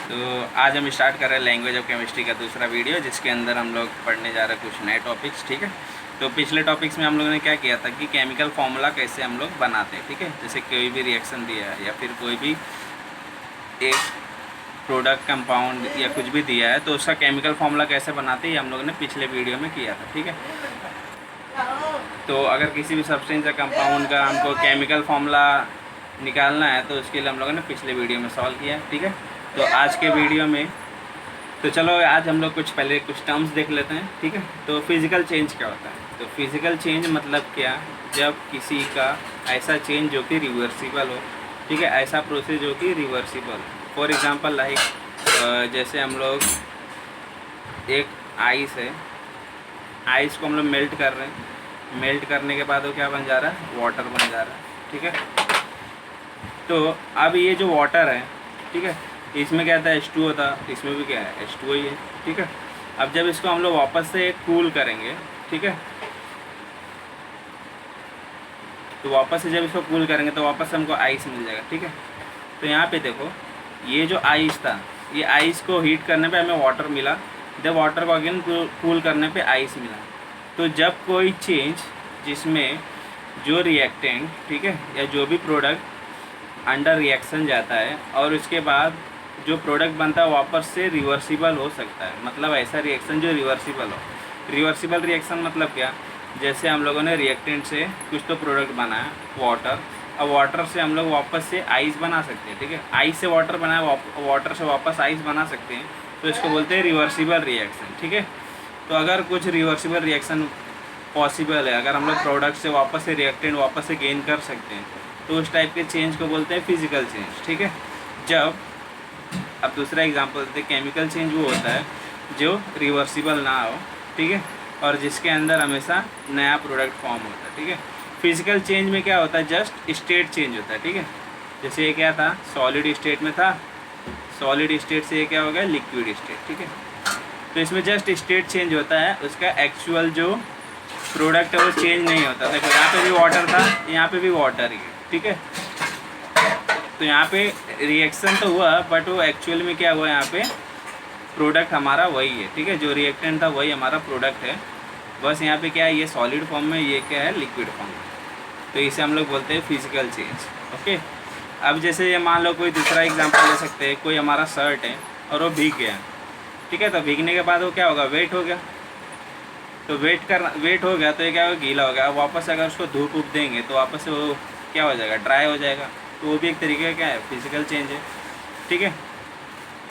तो आज हम स्टार्ट कर रहे हैं लैंग्वेज ऑफ केमिस्ट्री का दूसरा वीडियो, जिसके अंदर हम लोग पढ़ने जा रहे हैं कुछ नए टॉपिक्स। ठीक है, तो पिछले टॉपिक्स में हम लोगों ने क्या किया था कि केमिकल फार्मूला कैसे हम लोग बनाते हैं। ठीक है, जैसे कोई भी रिएक्शन दिया है या फिर कोई भी एक प्रोडक्ट कंपाउंड या कुछ भी दिया है तो उसका केमिकल फार्मूला कैसे बनाते हैं, हम लोगों ने पिछले वीडियो में किया था। ठीक है, तो अगर किसी भी सब्सटेंस या कंपाउंड का हमको केमिकल फार्मूला निकालना है तो उसके लिए हम लोगों ने पिछले वीडियो में सॉल्व किया। ठीक है, तो आज के वीडियो में तो चलो आज हम लोग पहले कुछ टर्म्स देख लेते हैं। ठीक है, तो फिज़िकल चेंज क्या होता है? तो फिज़िकल चेंज मतलब क्या, जब किसी का ऐसा चेंज जो कि रिवर्सिबल हो। ठीक है, ऐसा प्रोसेस जो कि रिवर्सिबल हो। फॉर एग्जांपल लाइक जैसे हम लोग एक आइस है, आइस को हम लोग मेल्ट कर रहे हैं, मेल्ट करने के बाद वो क्या बन जा रहा है, वाटर बन जा रहा है। ठीक है, तो अब ये जो वाटर है, ठीक है, इसमें क्या था, H2 होता, इसमें भी क्या है, H2 ही है। ठीक है, अब जब इसको हम लोग वापस से कूल करेंगे, ठीक है, तो वापस से जब इसको कूल करेंगे तो वापस से हमको आइस मिल जाएगा। ठीक है, तो यहाँ पे देखो, ये जो आइस था, ये आइस को हीट करने पे हमें वाटर मिला, जब वाटर को अगेन कूल करने पे आइस मिला। तो जब कोई चेंज जिसमें जो रिएक्टेंट, ठीक है, या जो भी प्रोडक्ट अंडर रिएक्शन जाता है और उसके बाद जो प्रोडक्ट बनता है वापस से रिवर्सिबल हो सकता है, मतलब ऐसा रिएक्शन जो रिवर्सिबल हो। रिवर्सिबल रिएक्शन मतलब क्या, जैसे हम लोगों ने रिएक्टेंट से कुछ तो प्रोडक्ट बनाया वाटर, अब वाटर से हम लोग वापस से आइस बना सकते हैं। ठीक है, आइस से वाटर बनाया, वाटर से वापस आइस बना सकते हैं, तो इसको बोलते हैं रिवर्सिबल रिएक्शन। ठीक है, तो अगर कुछ रिवर्सिबल रिएक्शन पॉसिबल है, अगर हम लोग प्रोडक्ट से वापस से रिएक्टेंट वापस से गेन कर सकते हैं, तो उस टाइप के चेंज को बोलते हैं फिजिकल चेंज। ठीक है, जब अब दूसरा एग्जांपल देते हैं, केमिकल चेंज वो होता है जो रिवर्सिबल ना हो, ठीक है, और जिसके अंदर हमेशा नया प्रोडक्ट फॉर्म होता है। ठीक है, फिजिकल चेंज में क्या होता है, जस्ट स्टेट चेंज होता है। ठीक है, जैसे ये क्या था, सॉलिड स्टेट में था, सॉलिड स्टेट से ये क्या हो गया, लिक्विड स्टेट। ठीक है, तो इसमें जस्ट स्टेट चेंज होता है, उसका एक्चुअल जो प्रोडक्ट है वो चेंज नहीं होता। देखो यहाँ पे भी वाटर था, यहाँ पे भी वाटर ही है। ठीक है, तो यहाँ पे रिएक्शन तो हुआ बट वो एक्चुअल में क्या हुआ, यहाँ पे प्रोडक्ट हमारा वही है। ठीक है, जो रिएक्टेंट था वही हमारा प्रोडक्ट है, बस यहाँ पे क्या है, ये सॉलिड फॉर्म में, ये क्या है, लिक्विड फॉर्म में। तो इसे हम लोग बोलते हैं फिजिकल चेंज। ओके, अब जैसे ये मान लो कोई दूसरा एग्जांपल ले सकते हैं, कोई हमारा शर्ट है और वो भीग गया। ठीक है, तो भीगने के बाद वो क्या होगा, वेट हो गया, तो वेट हो गया तो ये क्या होगा, गीला हो गया। अब वापस अगर उसको धूप उप देंगे तो वापस से वो क्या हो जाएगा, ड्राई हो जाएगा। तो वो भी एक तरीके का क्या है, फिजिकल चेंज है। ठीक है,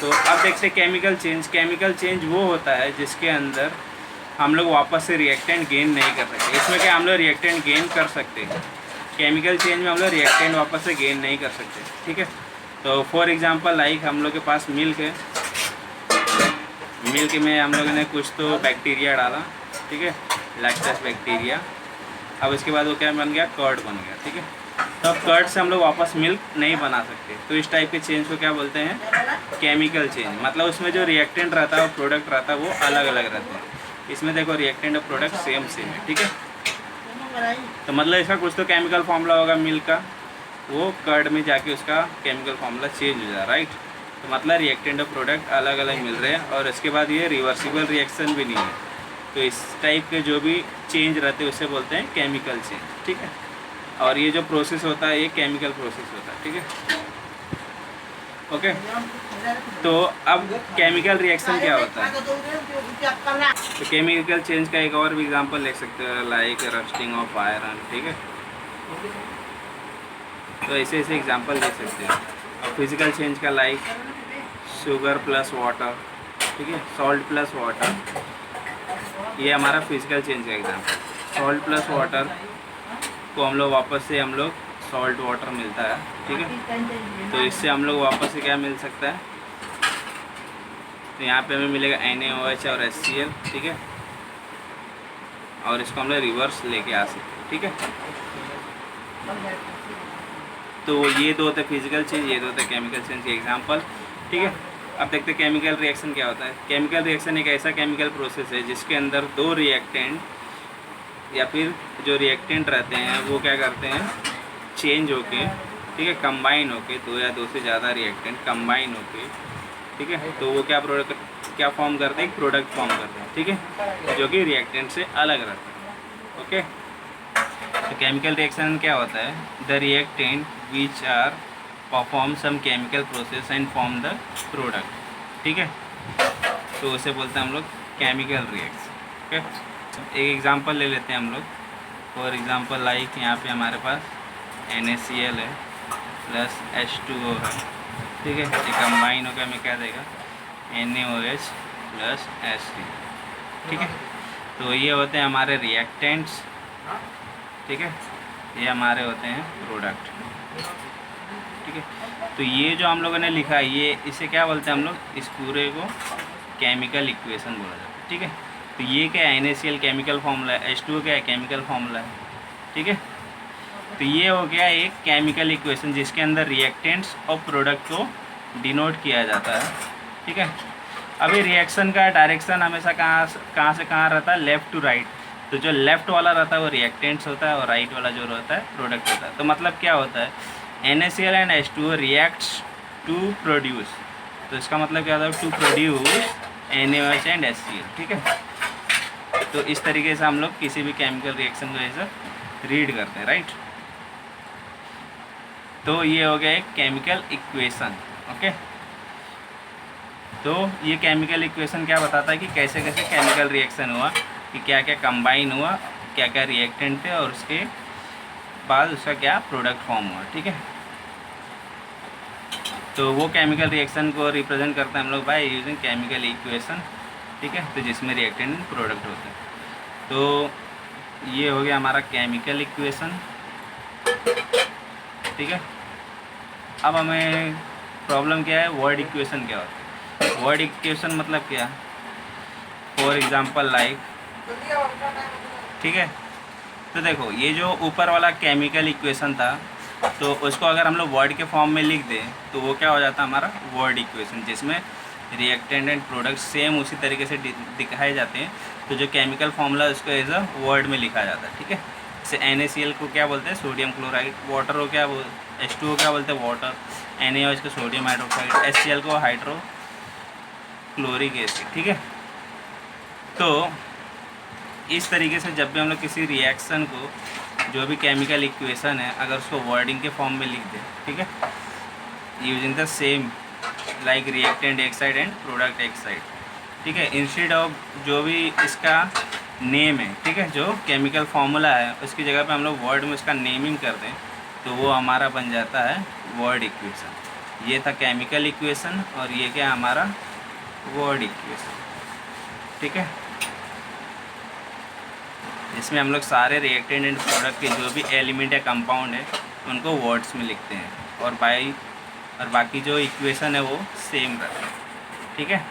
तो अब देखते हैं केमिकल चेंज। केमिकल चेंज वो होता है जिसके अंदर हम लोग वापस से रिएक्टेंट गेन नहीं कर सकते। इसमें क्या हम लोग रिएक्टेंट गेन कर सकते हैं, केमिकल चेंज में हम लोग रिएक्टेंट वापस से गेन नहीं कर सकते। ठीक है, तो फॉर एग्जांपल लाइक हम लोग के पास मिल्क है, मिल्क में हम लोगों ने कुछ तो बैक्टीरिया डाला, ठीक है, लैक्टस बैक्टीरिया। अब इसके बाद वो क्या बन गया, कर्ड बन गया। ठीक है, तो अब कर्ड से हम लोग वापस मिल्क नहीं बना सकते। तो इस टाइप के चेंज को क्या बोलते हैं, केमिकल चेंज। मतलब उसमें जो रिएक्टेंट रहता है और प्रोडक्ट रहता है वो अलग अलग रहते हैं। इसमें देखो रिएक्टेंट और प्रोडक्ट सेम है। ठीक है, तो मतलब इसका कुछ तो केमिकल फार्मूला होगा मिल्क का, वो कर्ड में जाके उसका केमिकल फार्मूला चेंज हो जाए, राइट। तो मतलब रिएक्टेंट और प्रोडक्ट अलग अलग मिल रहे हैं और इसके बाद ये रिवर्सिबल रिएक्शन भी नहीं है। तो इस टाइप के जो भी चेंज रहते हैं उसे बोलते हैं केमिकल चेंज। ठीक है, और ये जो प्रोसेस होता है ये केमिकल प्रोसेस होता है। ठीक है, ओके, तो अब केमिकल रिएक्शन क्या होता है, तो केमिकल चेंज का एक और भी एग्जांपल ले सकते हो, लाइक रस्टिंग ऑफ आयरन। ठीक है, तो ऐसे ऐसे एग्जांपल दे सकते हैं। और फिजिकल चेंज का लाइक शुगर प्लस वाटर, ठीक है, सॉल्ट प्लस वाटर, ये हमारा फिजिकल चेंज का एग्जांपल। सॉल्ट प्लस वाटर को हम लोग वापस से हम लोग सॉल्ट वाटर मिलता है। ठीक है, तो इससे हम लोग वापस से क्या मिल सकता है, तो यहाँ पे हमें मिलेगा NaOH और HCl। ठीक है, और इसको हम लोग रिवर्स लेके आ सकते हैं। ठीक है, तो ये दो होते फिजिकल चेंज, ये दो होते केमिकल चेंज के एग्जांपल। ठीक है, अब देखते हैं केमिकल रिएक्शन क्या होता है। केमिकल रिएक्शन एक ऐसा केमिकल प्रोसेस है जिसके अंदर दो रिएक्टेंट या फिर जो रिएक्टेंट रहते हैं वो क्या करते हैं, चेंज होके, ठीक है, कंबाइन होके, दो या दो से ज़्यादा रिएक्टेंट कंबाइन होके ठीक है। तो वो क्या फॉर्म करते हैं, एक प्रोडक्ट फॉर्म करते हैं, ठीक है, जो कि रिएक्टेंट से अलग रहता है। ओके, तो केमिकल रिएक्शन क्या होता है, the reactant which are perform some chemical process and form the product, ठीक है। तो उसे बोलते हैं हम लोग केमिकल रिएक्शन। ओके, एक एग्जांपल ले लेते हैं हम लोग। फॉर एग्जांपल लाइक यहाँ पे हमारे पास NaCl है प्लस H2O है, ठीक है। ये कंबाइन होकर हमें क्या देगा, NaOH प्लस H3, ठीक है। तो ये होते हैं हमारे रिएक्टेंट्स, ठीक है, ये हमारे होते हैं प्रोडक्ट, ठीक है। तो ये जो हम लोगों ने लिखा है, ये इसे क्या बोलते हैं हम लोग, इस पूरे को केमिकल इक्वेशन बोला जाता है, ठीक है। तो ये क्या है, NaCl केमिकल फार्मूला है, H2O क्या है, केमिकल फार्मूला है, ठीक है। तो ये हो गया एक केमिकल इक्वेशन जिसके अंदर रिएक्टेंट्स और प्रोडक्ट को डिनोट किया जाता है, ठीक है। अभी रिएक्शन का डायरेक्शन हमेशा कहाँ से कहाँ रहता है, लेफ़्ट टू राइट। तो जो लेफ़्ट वाला रहता है वो रिएक्टेंट्स होता है और राइट वाला जो रहता है प्रोडक्ट होता है। तो मतलब क्या होता है, NaCl and H2O reacts to produce, तो इसका मतलब क्या होता है, to produce NaOH and HCl, ठीक है। तो इस तरीके से हम लोग किसी भी केमिकल रिएक्शन को ऐसा रीड करते हैं, राइट। तो ये हो गया एक केमिकल इक्वेशन। ओके, तो ये केमिकल इक्वेशन क्या बताता है कि कैसे कैसे केमिकल रिएक्शन हुआ, कि क्या क्या कंबाइन हुआ, क्या क्या रिएक्टेंट थे और उसके बाद उसका क्या प्रोडक्ट फॉर्म हुआ, ठीक है। तो वो केमिकल रिएक्शन को रिप्रेजेंट करते हैं हम लोग बाय यूजिंग केमिकल इक्वेशन, ठीक है। तो जिसमें रिएक्टेंट एंड प्रोडक्ट होते हैं। तो ये हो गया हमारा केमिकल इक्वेशन, ठीक है। अब हमें प्रॉब्लम क्या है, वर्ड इक्वेशन क्या होता है। वर्ड इक्वेशन मतलब क्या, फॉर एग्जांपल लाइक, ठीक है। तो देखो ये जो ऊपर वाला केमिकल इक्वेशन था, तो उसको अगर हम लोग वर्ड के फॉर्म में लिख दें तो वो क्या हो जाता है हमारा वर्ड इक्वेशन, जिसमें रिएक्टेंट एंड प्रोडक्ट सेम उसी तरीके से दिखाए जाते हैं। तो जो केमिकल फॉर्मूला उसको एज अ वर्ड में लिखा जाता है, ठीक है। जैसे NaCl को क्या बोलते हैं, सोडियम क्लोराइड, वाटर को क्या H2O क्या बोलते हैं, वाटर, NaOH को सोडियम हाइड्रोक्साइड, HCl को हाइड्रोक्लोरिक एसिड, ठीक है। तो इस तरीके से जब भी हम लोग किसी रिएक्शन को, जो भी केमिकल इक्वेशन है, अगर उसको वर्डिंग के फॉर्म में लिख दें, ठीक है, using the same like reactant एक साइड एंड प्रोडक्ट एक साइड, ठीक है, इंस्टेड ऑफ जो भी इसका नेम है, ठीक है, जो केमिकल फार्मूला है उसकी जगह पे हम लोग वर्ड में उसका नेमिंग कर दें, तो वो हमारा बन जाता है वर्ड इक्वेशन। ये था केमिकल इक्वेशन और ये क्या हमारा वर्ड इक्वेशन, ठीक है। इसमें हम लोग सारे रिएक्टेंट एंड प्रोडक्ट के जो भी एलिमेंट या कंपाउंड है उनको वर्ड्स में लिखते हैं, और बाकी जो इक्वेशन है वो सेम रहता है, ठीक है।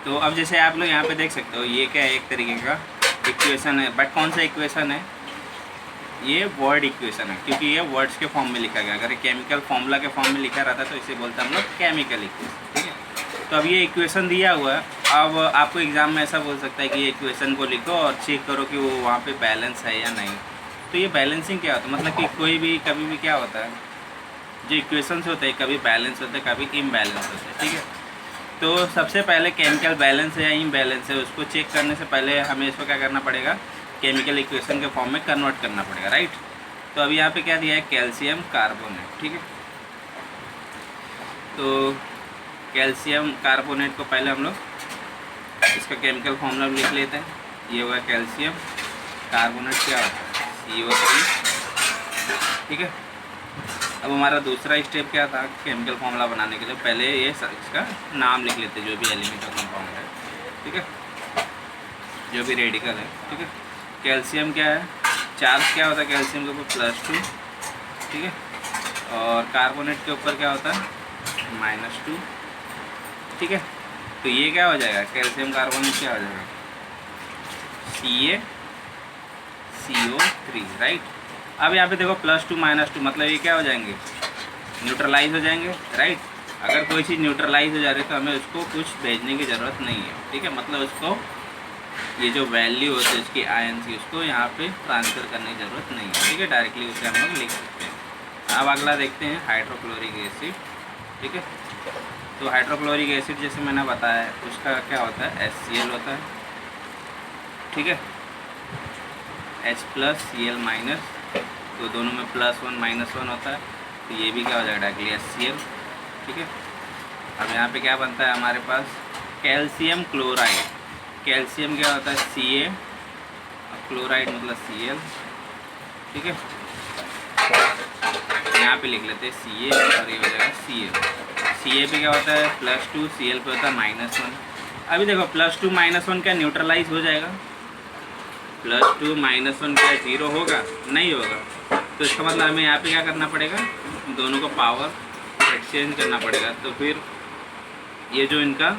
तो अब जैसे आप लोग यहाँ पे देख सकते हो, ये क्या है, एक तरीके का इक्वेशन है, बट कौन सा इक्वेशन है, ये वर्ड इक्वेशन है, क्योंकि ये वर्ड्स के फॉर्म में लिखा गया। अगर ये केमिकल फॉर्मूला के फॉर्म में लिखा रहता तो इसे बोलते हैं हम लोग केमिकल इक्वेशन, ठीक है। तो अब ये इक्वेशन दिया हुआ है, अब आपको एग्ज़ाम में ऐसा बोल सकता है कि ये इक्वेशन को लिखो और चेक करो कि वो वहाँ पे बैलेंस है या नहीं। तो ये बैलेंसिंग क्या होता है, मतलब कि कोई भी कभी भी क्या होता है, जो इक्वेशंस होते हैं कभी बैलेंस होते हैं कभी इम्बैलेंस होते हैं, ठीक है। तो सबसे पहले केमिकल बैलेंस है या इम्बैलेंस है उसको चेक करने से पहले हमें इसको क्या करना पड़ेगा, केमिकल इक्वेशन के फॉर्म में कन्वर्ट करना पड़ेगा, राइट। तो अभी यहाँ पे क्या दिया है, कैल्शियम कार्बोनेट, ठीक है। तो कैल्शियम कार्बोनेट को पहले हम लोग इसका केमिकल फॉर्मूला लिख लेते हैं। ये होगा कैल्शियम कार्बोनेट, क्या होता है CO3, ठीक है। अब हमारा दूसरा स्टेप क्या था केमिकल फॉर्मूला बनाने के लिए, पहले ये इसका नाम लिख लेते हैं, जो भी एलिमेंट और कंपाउंड है, ठीक है, जो भी रेडिकल है, ठीक है। कैल्शियम क्या है, चार्ज क्या होता है कैल्शियम के ऊपर +2, ठीक है, और कार्बोनेट के ऊपर क्या होता है -2, ठीक है। तो ये क्या हो जाएगा, कैल्शियम कार्बोनेट क्या हो जाएगा, CaCO3, राइट। अब यहाँ पे देखो +2 -2 मतलब ये क्या हो जाएंगे, न्यूट्रलाइज हो जाएंगे, राइट। अगर कोई चीज़ न्यूट्रलाइज हो जा रही है तो हमें उसको कुछ भेजने की ज़रूरत नहीं है, ठीक है। मतलब उसको ये जो वैल्यू होती है उसकी आयन की, उसको यहाँ पे ट्रांसफ़र करने की ज़रूरत नहीं है, ठीक है। डायरेक्टली उसे हम लोग लिख सकते हैं। अब अगला देखते हैं हाइड्रोक्लोरिक एसिड, ठीक है। तो हाइड्रोक्लोरिक एसिड जैसे मैंने बताया है उसका क्या होता है, HCl होता है, ठीक है, H+ Cl-, तो दोनों में +1 -1 होता है, तो ये भी क्या हो जाएगा डायरेक्टली HCl, ठीक है। अब यहाँ पे क्या बनता है हमारे पास, कैल्शियम क्लोराइड। कैल्शियम क्या होता है, Ca, क्लोराइड मतलब Cl, ठीक है। यहाँ पे लिख लेते हैं Ca और ये हो जाएगा Cl। Ca पे क्या होता है +2, Cl पे होता है -1। अभी देखो +2 -1 क्या न्यूट्रलाइज हो जाएगा, +2 -1 क्या 0 होगा, नहीं होगा। तो इसका मतलब हमें यहाँ पे क्या करना पड़ेगा, दोनों को पावर एक्सचेंज करना पड़ेगा। तो फिर ये जो इनका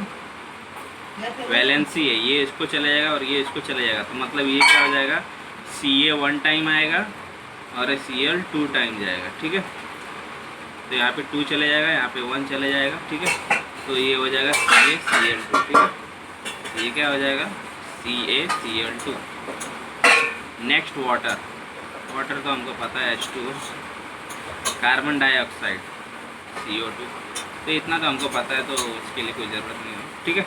वैलेंसी है ये इसको चले जाएगा और ये इसको चले जाएगा, तो मतलब ये क्या हो जाएगा, Ca 1 टाइम आएगा और Cl 2 टाइम जाएगा, ठीक है। तो यहाँ पे 2 चले जाएगा, यहाँ पे 1 चले जाएगा, ठीक है। तो ये हो जाएगा CaCl2, ठीक है। ये क्या हो जाएगा, CaCl2। Next water. वाटर तो हमको पता है H2O, कार्बन डाइऑक्साइड CO2, तो इतना तो हमको पता है, तो उसके लिए कोई ज़रूरत नहीं है, ठीक है।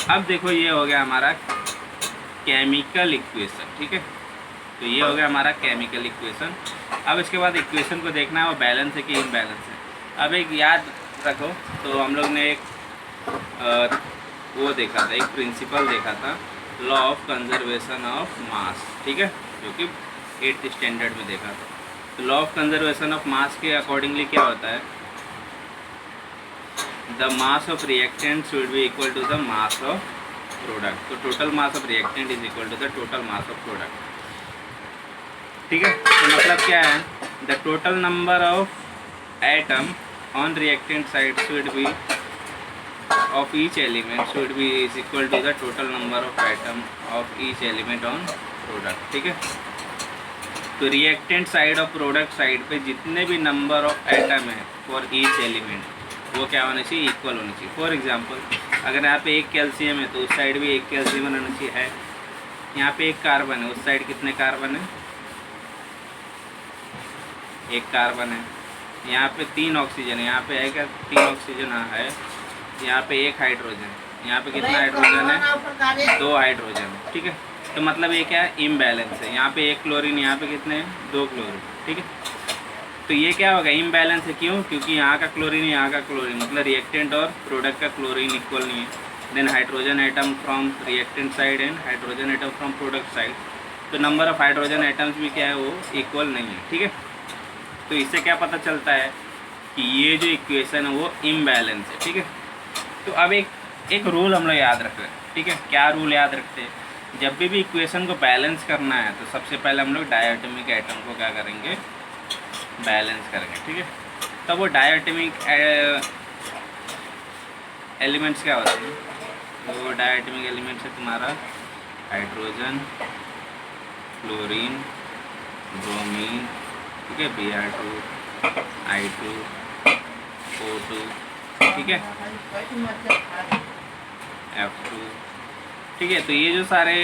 अब देखो ये हो गया हमारा केमिकल इक्वेशन, ठीक है। तो ये हो गया हमारा केमिकल इक्वेशन। अब इसके बाद इक्वेशन को देखना है वो बैलेंस है कि इम्बैलेंस है। अब एक याद रखो, तो हम लोग ने एक वो देखा था, एक प्रिंसिपल देखा था, लॉ ऑफ कंजर्वेशन ऑफ मास, ठीक है, जो कि 8th स्टैंडर्ड में देखा था। तो law of conservation of mass के अकॉर्डिंगली क्या होता है, the mass of reactant should be equal to the mass of product. तो total mass of reactant is equal to the total mass of product, ठीक है। तो मतलब क्या है, the total number of atom on reactant side should be of each element should be is equal to the total number of atom of each element on product, ठीक है। तो reactant side और प्रोडक्ट साइड पे जितने भी number of atom है for each element वो क्या होना चाहिए, इक्वल होनी चाहिए। फॉर एग्जांपल अगर यहाँ पे एक कैल्शियम है तो उस साइड भी एक कैल्शियम होना चाहिए है। यहाँ पे एक कार्बन है, उस साइड कितने कार्बन है, एक कार्बन है। यहाँ पे 3 ऑक्सीजन है, यहाँ पे है क्या, 3 ऑक्सीजन है। यहाँ पे एक हाइड्रोजन, यहाँ पे कितना हाइड्रोजन है, 2 हाइड्रोजन है, ठीक है। तो मतलब ये क्या है, इम्बैलेंस है। यहाँ पे एक क्लोरीन, यहाँ पे कितने हैं, 2 क्लोरीन, ठीक है। तो ये क्या होगा, इम्बैलेंस है, क्यों, क्योंकि यहाँ का क्लोरीन यहाँ का क्लोरीन, मतलब रिएक्टेंट और प्रोडक्ट का क्लोरीन इक्वल नहीं है। Then hydrogen atom from reactant side and hydrogen atom from product side, तो नंबर ऑफ हाइड्रोजन एटम्स भी क्या है, वो इक्वल नहीं है, ठीक है। तो इससे क्या पता चलता है कि ये जो इक्वेशन है वो इम्बैलेंस है, ठीक है। तो अब एक रूल हम लोग याद रख रहे हैं, ठीक है। क्या रूल याद रखते हैं, जब भी इक्वेशन को बैलेंस करना है तो सबसे पहले हम लोग डायटोमिक एटम को क्या करेंगे, बैलेंस करेंगे, ठीक है। तब वो डायटोमिक एलिमेंट्स क्या होते हैं, वो डायटोमिक एलिमेंट्स है तुम्हारा हाइड्रोजन, क्लोरीन, ब्रोमीन, ठीक है, Br2, I2, O2, ठीक है, F2, ठीक है। तो ये जो सारे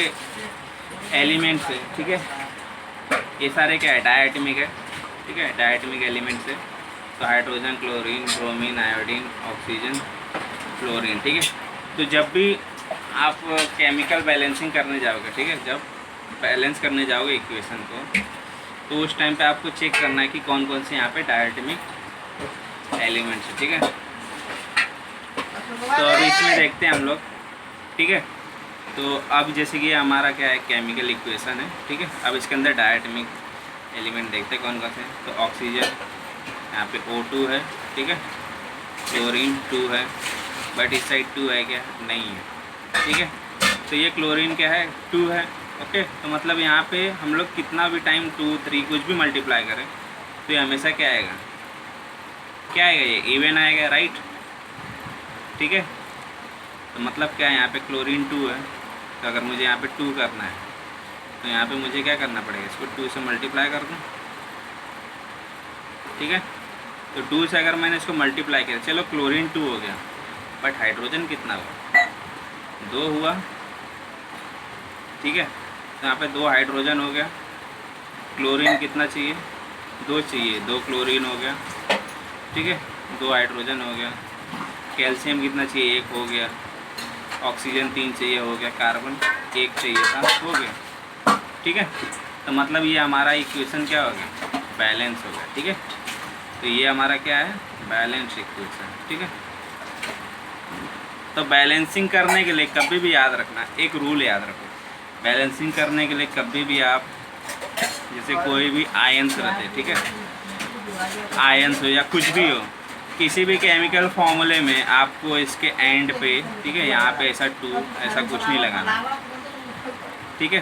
एलिमेंट्स है, ठीक है, ये सारे क्या है, डायटोमिक है, ठीक है, डायटोमिक एलिमेंट्स है। तो hydrogen, chlorine, bromine, iodine, oxygen, fluorine, ठीक है। तो जब भी आप केमिकल बैलेंसिंग करने जाओगे, ठीक है, जब बैलेंस करने जाओगे इक्वेशन को, तो उस टाइम पे आपको चेक करना है कि कौन कौन से यहाँ पे डायटोमिक एलिमेंट्स है, ठीक है। तो अब इसमें देखते हैं हम लोग, ठीक है। तो अब जैसे कि हमारा क्या है, केमिकल इक्वेशन है, ठीक है। अब इसके अंदर डायटोमिक एलिमेंट देखते हैं कौन कौन से। तो ऑक्सीजन, यहाँ पे O2 है, ठीक है, क्लोरीन 2 है, बट इस साइड 2 है क्या, नहीं है, ठीक है। तो ये क्लोरीन क्या है, 2 है, ओके। तो मतलब यहाँ पे हम लोग कितना भी टाइम 2, 3 कुछ भी मल्टीप्लाई करें तो ये हमेशा क्या आएगा, क्या आएगा, ये इवन आएगा, राइट, ठीक है। तो मतलब क्या है, यहाँ पे क्लोरीन 2 है, तो अगर मुझे यहाँ पे 2 करना है तो यहाँ पे मुझे क्या करना पड़ेगा, इसको 2 से मल्टीप्लाई कर दूँ, ठीक है। तो 2 से अगर मैंने इसको मल्टीप्लाई किया, चलो क्लोरीन 2 हो गया, बट हाइड्रोजन कितना हुआ, 2 हुआ, ठीक है। तो यहाँ पे 2 हाइड्रोजन हो गया, क्लोरीन कितना चाहिए, 2 चाहिए, 2 क्लोरीन हो गया, ठीक है, 2 हाइड्रोजन हो गया, कैल्शियम कितना चाहिए, 1 हो गया, ऑक्सीजन 3 चाहिए, हो गया, कार्बन 1 चाहिए था, हो गया, ठीक है। तो मतलब ये हमारा इक्वेशन क्या हो गया, बैलेंस हो गया, ठीक है। तो ये हमारा क्या है, बैलेंस इक्वेशन, ठीक है। तो बैलेंसिंग करने के लिए कभी भी याद रखना, एक रूल याद रखो, बैलेंसिंग करने के लिए कभी भी आप जैसे कोई भी आयंस रहते, ठीक है, आयंस हो या कुछ भी हो, किसी भी केमिकल फॉर्मूले में आपको इसके एंड पे, ठीक है, यहाँ पे ऐसा 2 ऐसा कुछ नहीं लगाना, ठीक है,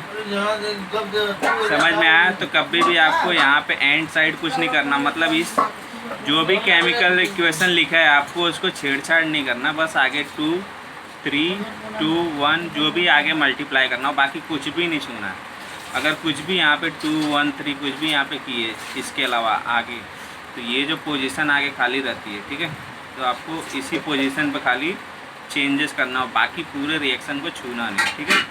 समझ में आया। तो कभी भी आपको यहाँ पे एंड साइड कुछ नहीं करना, मतलब इस जो भी केमिकल इक्वेशन लिखा है आपको उसको छेड़छाड़ नहीं करना, बस आगे 2 3 2 1 जो भी आगे मल्टीप्लाई करना हो, बाकी कुछ भी नहीं छूना है। अगर कुछ भी यहाँ पे 2 1 3 कुछ भी यहाँ पे किए इसके अलावा आगे, तो ये जो पोजीशन आगे खाली रहती है, ठीक है, तो आपको इसी पोजीशन पे खाली चेंजेस करना हो, बाकी पूरे रिएक्शन को छूना नहीं, ठीक है।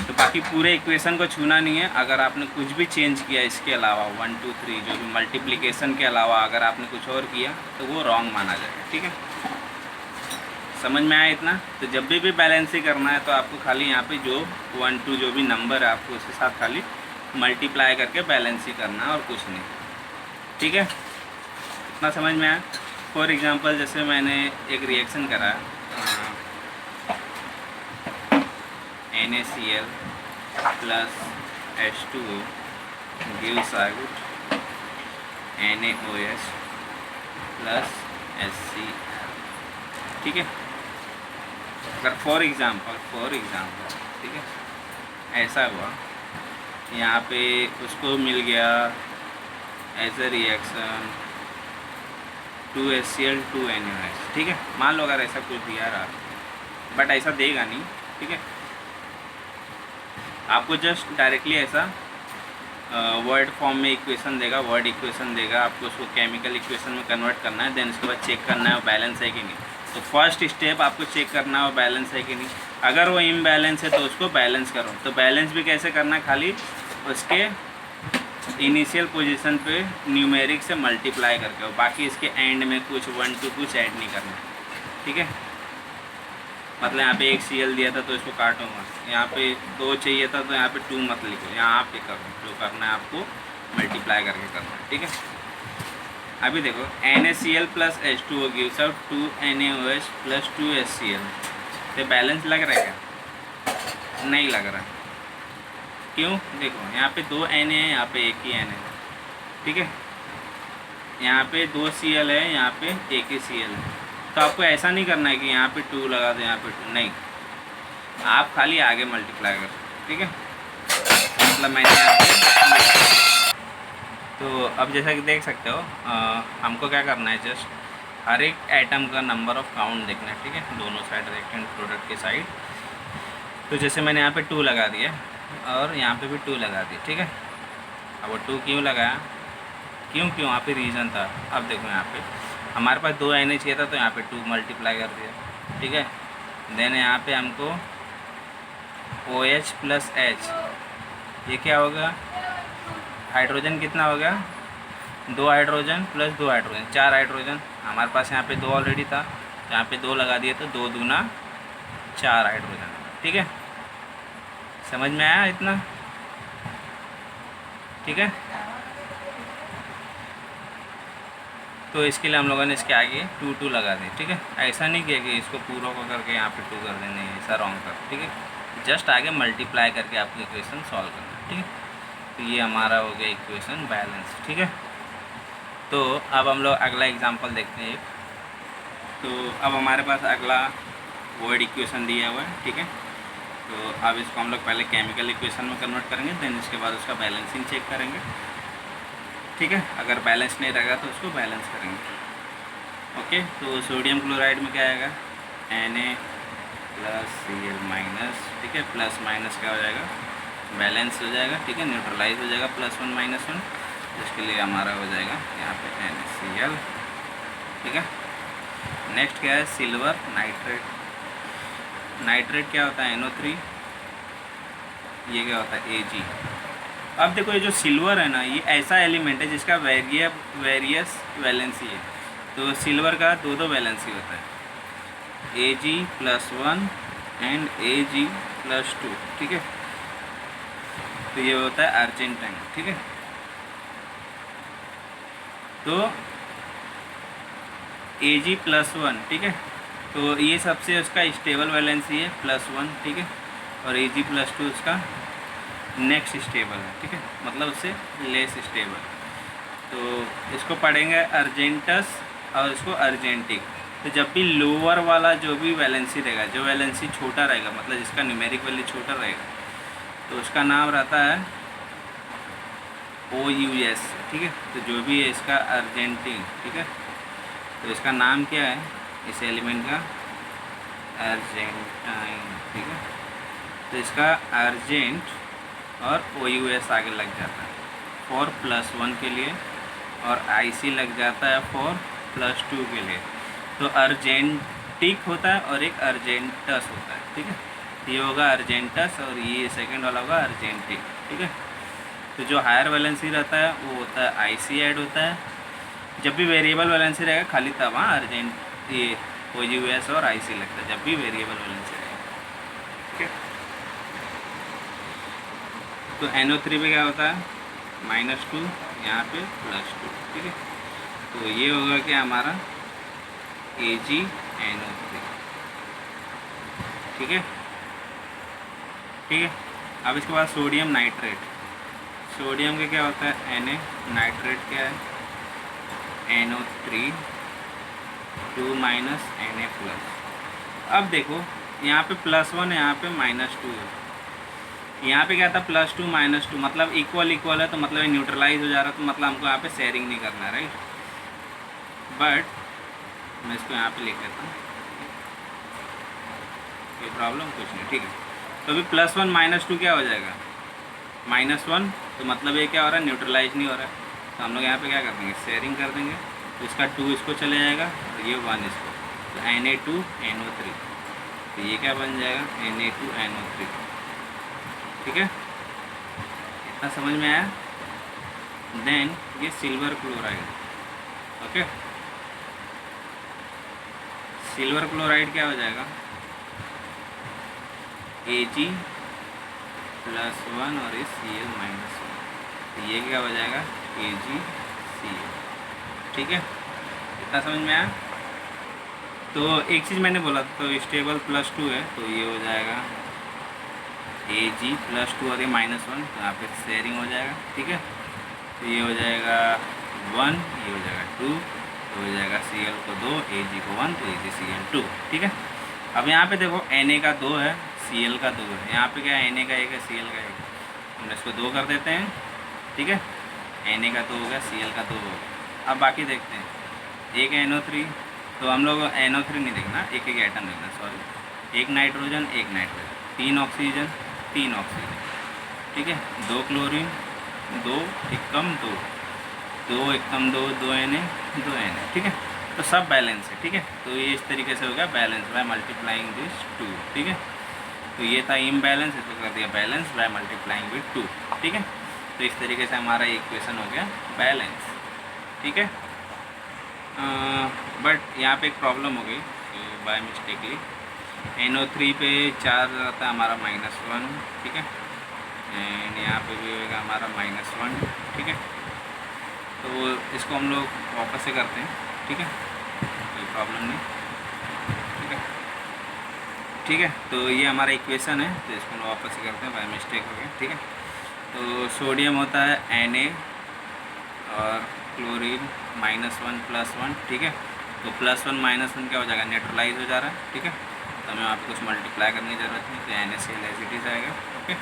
तो बाकी पूरे इक्वेशन को छूना नहीं है। अगर आपने कुछ भी चेंज किया इसके अलावा 1 2 3 जो भी मल्टीप्लिकेशन के अलावा अगर आपने कुछ और किया तो वो रॉन्ग माना जाएगा, ठीक है। समझ में आया इतना। तो जब भी बैलेंसिंग करना है तो आपको खाली यहाँ पे जो 1 2 जो भी नंबर है आपको उसके साथ खाली मल्टीप्लाई करके बैलेंसिंग करना है और कुछ नहीं, ठीक है। इतना समझ में आया। फॉर एग्जांपल जैसे मैंने एक रिएक्शन करा NaCl plus H2O gives out NaOH plus HCl, ठीक है। अगर फॉर एग्जांपल ठीक है ऐसा हुआ, यहाँ पे उसको मिल गया as a reaction 2HCl 2NaOH, ठीक है। मान लो अगर ऐसा कुछ दिया रहा, बट ऐसा देगा नहीं, ठीक है। आपको जस्ट डायरेक्टली ऐसा वर्ड फॉर्म में इक्वेशन देगा, वर्ड इक्वेशन देगा, आपको उसको केमिकल इक्वेशन में कन्वर्ट करना है, देन उसके बाद चेक करना है वो बैलेंस है कि नहीं। तो फर्स्ट स्टेप आपको चेक करना है वो बैलेंस है कि नहीं। अगर वो इम्बैलेंस है तो उसको बैलेंस करो। तो बैलेंस भी कैसे करना है, खाली उसके इनिशियल पोजीशन पे न्यूमेरिक से मल्टीप्लाई करके हो, बाकी इसके एंड में कुछ 1 2 कुछ ऐड नहीं करना, ठीक है। मतलब यहाँ पे 1 Cl दिया था तो इसको काटूंगा, यहाँ पे 2 चाहिए था तो यहाँ पे 2 मत लिखो, यहाँ पे करो, जो करना है आपको मल्टीप्लाई करके करना है, ठीक है। अभी देखो NaCl plus H2O gives out 2NaOH plus 2HCl, तो बैलेंस लग रहा है क्या, नहीं लग रहा। क्यों, देखो यहाँ पे 2 Na है, यहाँ पे 1 ही Na है, ठीक है। यहाँ पे 2 Cl है, यहाँ पे 1 ही Cl है। तो आपको ऐसा नहीं करना है कि यहाँ पे 2 लगा दो, यहाँ पे 2 नहीं, आप खाली आगे मल्टीप्लाई करो, ठीक है। मतलब मैंने यहाँ पे, तो अब जैसा कि देख सकते हो हमको क्या करना है, जस्ट हर एक आइटम का नंबर ऑफ काउंट देखना है, ठीक है, दोनों साइड रिएक्टेंट प्रोडक्ट के साइड। तो जैसे मैंने यहाँ पे 2 लगा दिया और यहाँ पे भी 2 लगा दिया, ठीक है। अब वो 2 क्यों लगाया, क्यों वहाँ पे रीज़न था। अब देखो यहाँ पे हमारे पास 2 Na चाहिए था तो यहाँ पे 2 मल्टीप्लाई कर दिया, ठीक है। देन यहाँ पे हमको OH प्लस H, ये क्या होगा, हाइड्रोजन कितना हो गया, 2 हाइड्रोजन प्लस 2 हाइड्रोजन, 4 हाइड्रोजन। हमारे पास यहाँ पे 2 ऑलरेडी था, तो यहाँ पे 2 लगा दिए तो 2 दूना 4 हाइड्रोजन, ठीक है। समझ में आया इतना, ठीक है। तो इसके लिए हम लोगों ने इसके आगे 2 2 लगा दें, ठीक है। ऐसा नहीं किया कि इसको पूरा को करके यहाँ पे 2 कर दें, नहीं, ऐसा रॉन्ग कर, ठीक है। जस्ट आगे मल्टीप्लाई करके आपको इक्वेशन सॉल्व करना, ठीक है। तो ये हमारा हो गया इक्वेशन बैलेंस, ठीक है। तो अब हम लोग अगला एग्जांपल देखते हैं। तो अब हमारे पास अगला वर्ड इक्वेशन दिया हुआ है, ठीक है। तो अब इसको हम लोग पहले केमिकल इक्वेशन में कन्वर्ट करेंगे, देन उसके बाद उसका बैलेंसिंग चेक करेंगे, ठीक है। अगर बैलेंस नहीं रहेगा तो उसको बैलेंस करेंगे, ओके। तो सोडियम क्लोराइड में क्या आएगा, Na प्लस Cl माइनस, ठीक है, प्लस माइनस क्या हो जाएगा, बैलेंस हो जाएगा, ठीक है, न्यूट्रलाइज हो जाएगा, +1 -1, जिसके लिए हमारा हो जाएगा यहाँ पे NaCl, ठीक है। नेक्स्ट क्या है, सिल्वर नाइट्रेट। नाइट्रेट क्या होता है, NO3, ये क्या होता है Ag। अब देखो ये जो सिल्वर है ना, ये ऐसा एलिमेंट है जिसका वेरियस वैलेंसी है, तो सिल्वर का दो दो वैलेंसी होता है, Ag+1 एंड Ag+2, ठीक है। तो ये होता है अर्जेंटाइन, ठीक है। तो Ag+1, ठीक है, तो ये सबसे उसका स्टेबल वैलेंसी है +1, ठीक है, और Ag+2 उसका नेक्स्ट स्टेबल है, ठीक है, मतलब उससे लेस स्टेबल। तो इसको पढ़ेंगे अर्जेंटस और इसको अर्जेंटिक। तो जब भी लोअर वाला जो भी वैलेंसी रहेगा, जो वैलेंसी छोटा रहेगा, मतलब जिसका न्यूमेरिक वैल्यू छोटा रहेगा, तो उसका नाम रहता है OUS, ठीक है। तो जो भी है इसका अर्जेंटिन, ठीक है, तो इसका नाम क्या है इस एलिमेंट का, अर्जेंटाइन, ठीक है। तो इसका अर्जेंट और OUS आगे लग जाता है फॉर +1 के लिए, और IC लग जाता है फॉर +2 के लिए। तो अर्जेंटिक होता है और एक अर्जेंटस होता है, ठीक है। ये होगा अर्जेंटस और ये सेकंड वाला होगा अर्जेंटिक, ठीक है। तो जो हायर वैलेंसी रहता है वो होता है IC ऐड होता है। जब भी वेरिएबल वैलेंसी रहेगा खाली तब वहाँ अर्जेंट ये OUS और IC लगता है, जब भी वेरिएबल वैलेंसी रहेगा, ठीक है। तो NO3 पे क्या होता है -2, यहाँ पे +2, ठीक है। तो ये होगा क्या हमारा AgNO3, ठीक है, ठीक है। अब इसके बाद सोडियम नाइट्रेट। सोडियम का क्या होता है Na, नाइट्रेट क्या है NO3 2 - Na+। अब देखो यहाँ पे +1 है, यहाँ पे -2 है। यहाँ पे क्या था +2 - 2, मतलब इक्वल इक्वल है, तो मतलब ये न्यूट्रलाइज हो जा रहा है, तो मतलब हमको यहाँ पे शेयरिंग नहीं करना है, राइट। बट मैं इसको यहाँ पे लिख लेता हूँ, कोई प्रॉब्लम कुछ नहीं, ठीक है। तो अभी +1 - 2 क्या हो जाएगा -1, तो मतलब ये क्या हो रहा है न्यूट्रलाइज नहीं हो रहा है, तो हम लोग यहाँ पे क्या कर देंगे शेयरिंग कर देंगे। तो इसका 2 इसको चले जाएगा और ये 1 इसको, तो Na2NO3, तो ये क्या बन जाएगा Na2NO3, ठीक है। इतना समझ में आया। देन ये silver chloride, okay. Silver chloride क्या हो जाएगा Ag+1 और ये Cl-1, तो ये क्या हो जाएगा AgCl, ठीक है। इतना समझ में आया। तो एक चीज़ मैंने बोला तो स्टेबल +2 है, तो ये हो जाएगा Ag+2 और ये -1, तो यहाँ पे शेयरिंग हो जाएगा, ठीक है। तो ये हो जाएगा 1, ये हो जाएगा 2, तो हो जाएगा Cl को 2, Ag को 1, तो AgCl2, ठीक है। अब यहाँ पे देखो Na का 2 है, Cl का 2 है, यहाँ पे क्या है Na का 1 है, Cl का 1, हम इसको 2 कर देते हैं, ठीक है। Na का 2 हो गया, Cl का 2 हो गया। अब बाकी देखते हैं, एक NO3, तो हम लोग NO3 नहीं देखना, एक एक एटम देखना, सॉरी, एक नाइट्रोजन, 3 ऑक्सीजन, 3 ऑक्सीजन, ठीक है। 2 क्लोरीन, 2 एकम 2, 2 एकम 2, 2 Na, 2 Na, ठीक है। तो सब बैलेंस है, ठीक है। तो ये इस तरीके से हो गया बैलेंस बाय मल्टीप्लाइंग दिस 2, ठीक है। तो ये था इम्बैलेंस, इसको कर दिया बैलेंस बाय मल्टीप्लाइंग विद 2, ठीक है। तो इस तरीके से हमारा इक्वेशन हो गया बैलेंस, ठीक है। बट यहाँ पे एक प्रॉब्लम हो गई, तो बाय मिस्टेकली NO3 पे चार्ज रहता है हमारा -1, ठीक है, एंड यहाँ पे भी होगा हमारा -1, ठीक है। तो इसको हम लोग वापस से करते हैं, ठीक है, कोई प्रॉब्लम नहीं, ठीक है, ठीक है। तो ये हमारा इक्वेशन है, तो इसको हम वापस से करते हैं, बाय मिस्टेक हो गया, ठीक है। तो सोडियम होता है Na और क्लोरीन -1 +1, ठीक है। तो +1 -1 क्या हो जाएगा न्यूट्रलाइज हो जा रहा है, ठीक है। तो हमें आपको कुछ मल्टीप्लाई करने की ज़रूरत नहीं, तो NaCl एज इट इज़ आएगा, ओके।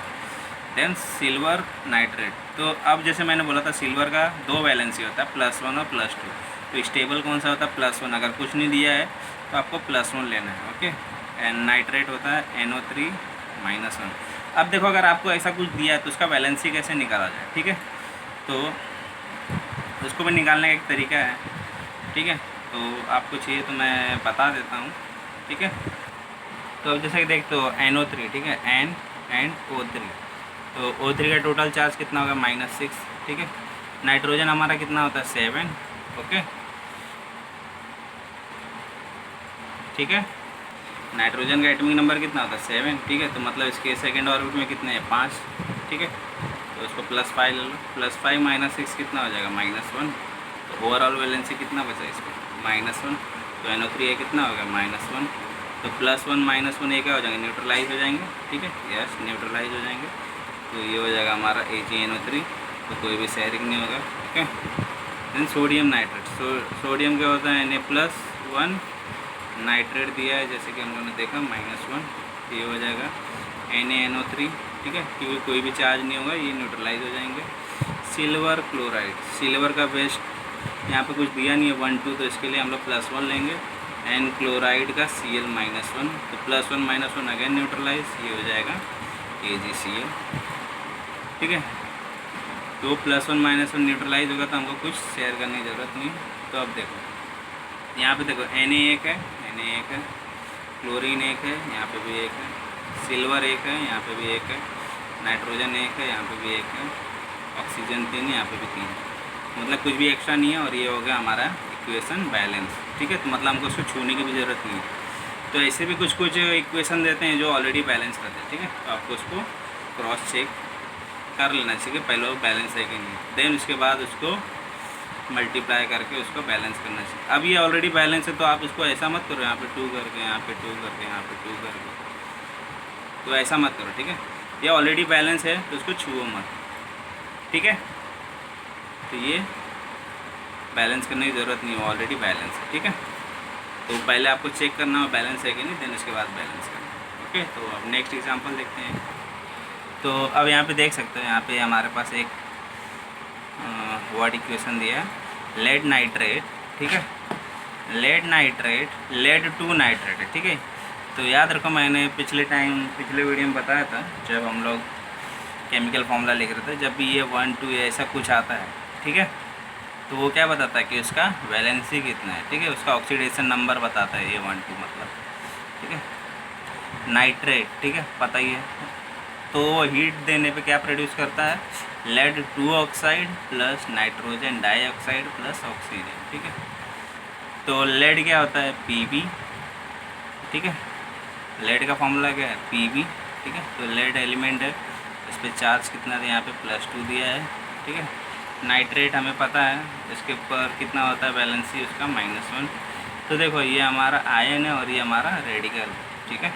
Then silver nitrate. तो अब जैसे मैंने बोला था सिल्वर का 2 वैलेंसी होता है, +1 और +2। तो स्टेबल कौन सा होता है +1, अगर कुछ नहीं दिया है तो आपको +1 लेना है, ओके। एंड नाइट्रेट होता है NO3 -1। अब देखो अगर आपको ऐसा कुछ दिया है तो उसका वैलेंसी कैसे निकाला जाए, ठीक है। तो उसको भी निकालने का एक तरीका है, ठीक है। तो आपको चाहिए तो मैं बता देता हूँ, ठीक है। तो अब जैसे कि देखते हो NO3, ठीक है, N एंड O3, तो O3 का टोटल चार्ज कितना होगा -6, ठीक है। नाइट्रोजन हमारा कितना होता है 7, ओके। ठीक है। नाइट्रोजन का एटॉमिक नंबर कितना होता है 7, ठीक है। तो मतलब इसके सेकेंड ऑर्बिट में कितने हैं 5, ठीक है। तो इसको +5 ले लो, +5 - 6 कितना हो जाएगा -1। तो ओवरऑल वैलेंसी कितना बचा इसको -1। तो NO3 कितना होगा -1। तो +1 -1 ये क्या हो जाएंगे न्यूट्रलाइज हो जाएंगे, ठीक है। यस न्यूट्रलाइज हो जाएंगे। तो ये हो जाएगा हमारा AgNO3। तो कोई भी शेयरिंग नहीं होगा, ठीक है। देन सोडियम नाइट्रेट, सोडियम क्या होता है Na+1 नाइट्रेट दिया है जैसे कि हम लोगों ने देखा -1। ये हो जाएगा NaNO3, ठीक है, क्योंकि कोई भी चार्ज नहीं होगा ये न्यूट्रलाइज हो जाएंगे। सिल्वर क्लोराइड, सिल्वर का बेस्ट यहाँ पे कुछ दिया नहीं है 1 2, तो इसके लिए हम लोग +1 लेंगे। एंड क्लोराइड का Cl-1, तो +1 -1 अगेन न्यूट्रलाइज, ये हो जाएगा AgCl, ठीक है। तो +1 -1 न्यूट्रलाइज होगा तो हमको कुछ शेयर करने की ज़रूरत नहीं। तो अब देखो यहाँ पे देखो Na एक है, क्लोरीन एक है, यहाँ पे भी एक है, सिल्वर एक है, यहाँ पे भी एक है, नाइट्रोजन एक है, यहाँ पे भी एक है, ऑक्सीजन 3, यहाँ पे भी 3, मतलब कुछ भी एक्स्ट्रा नहीं है। और ये हो गया हमारा इक्वेशन बैलेंस, ठीक है। तो मतलब हमको उसको छूने की भी ज़रूरत नहीं है। तो ऐसे भी कुछ इक्वेशन देते हैं जो ऑलरेडी बैलेंस करते हैं, ठीक है। तो आपको उसको क्रॉस चेक कर लेना चाहिए पहले वो बैलेंस है कि नहीं, देन उसके बाद उसको मल्टीप्लाई करके उसको बैलेंस करना चाहिए। अब ये ऑलरेडी बैलेंस है तो आप इसको ऐसा मत करो यहाँ पे 2 करके, यहाँ पे 2 करके, यहाँ पे 2 करके, तो ऐसा मत करो, ठीक है। ये ऑलरेडी बैलेंस है तो उसको छुओ मत, ठीक है। तो ये बैलेंस करने की ज़रूरत नहीं है, ऑलरेडी बैलेंस है, ठीक है। तो पहले आपको चेक करना हो बैलेंस है कि नहीं, देन उसके बाद बैलेंस करना, ओके। तो अब नेक्स्ट एग्जांपल देखते हैं। तो अब यहाँ पे देख सकते हो, यहाँ पे हमारे पास एक वर्ड इक्वेशन दिया है लेड नाइट्रेट, ठीक है। लेड नाइट्रेट, लेड 2 नाइट्रेट है, ठीक है। तो याद रखो मैंने पिछले वीडियो में बताया था जब हम लोग केमिकल फॉर्मूला लिख रहे थे, जब भी ये 1 2 ऐसा कुछ आता है, ठीक है, तो वो क्या बताता है कि उसका वैलेंसी कितना है, ठीक है। उसका ऑक्सीडेशन नंबर बताता है ये 1 2 मतलब, ठीक है। नाइट्रेट, ठीक है, पता ही है। तो हीट देने पे क्या प्रोड्यूस करता है lead 2 oxide plus nitrogen dioxide plus oxygen, ठीक है। तो लेड क्या होता है Pb, ठीक है। लेड का फॉर्मूला क्या है Pb, ठीक है। तो लेड एलिमेंट है, इस पर चार्ज कितना है यहाँ पे +2 दिया है, ठीक है। नाइट्रेट हमें पता है इसके ऊपर कितना होता है वैलेंसी उसका -1। तो देखो ये हमारा आयन है और ये हमारा रेडिकल, ठीक है।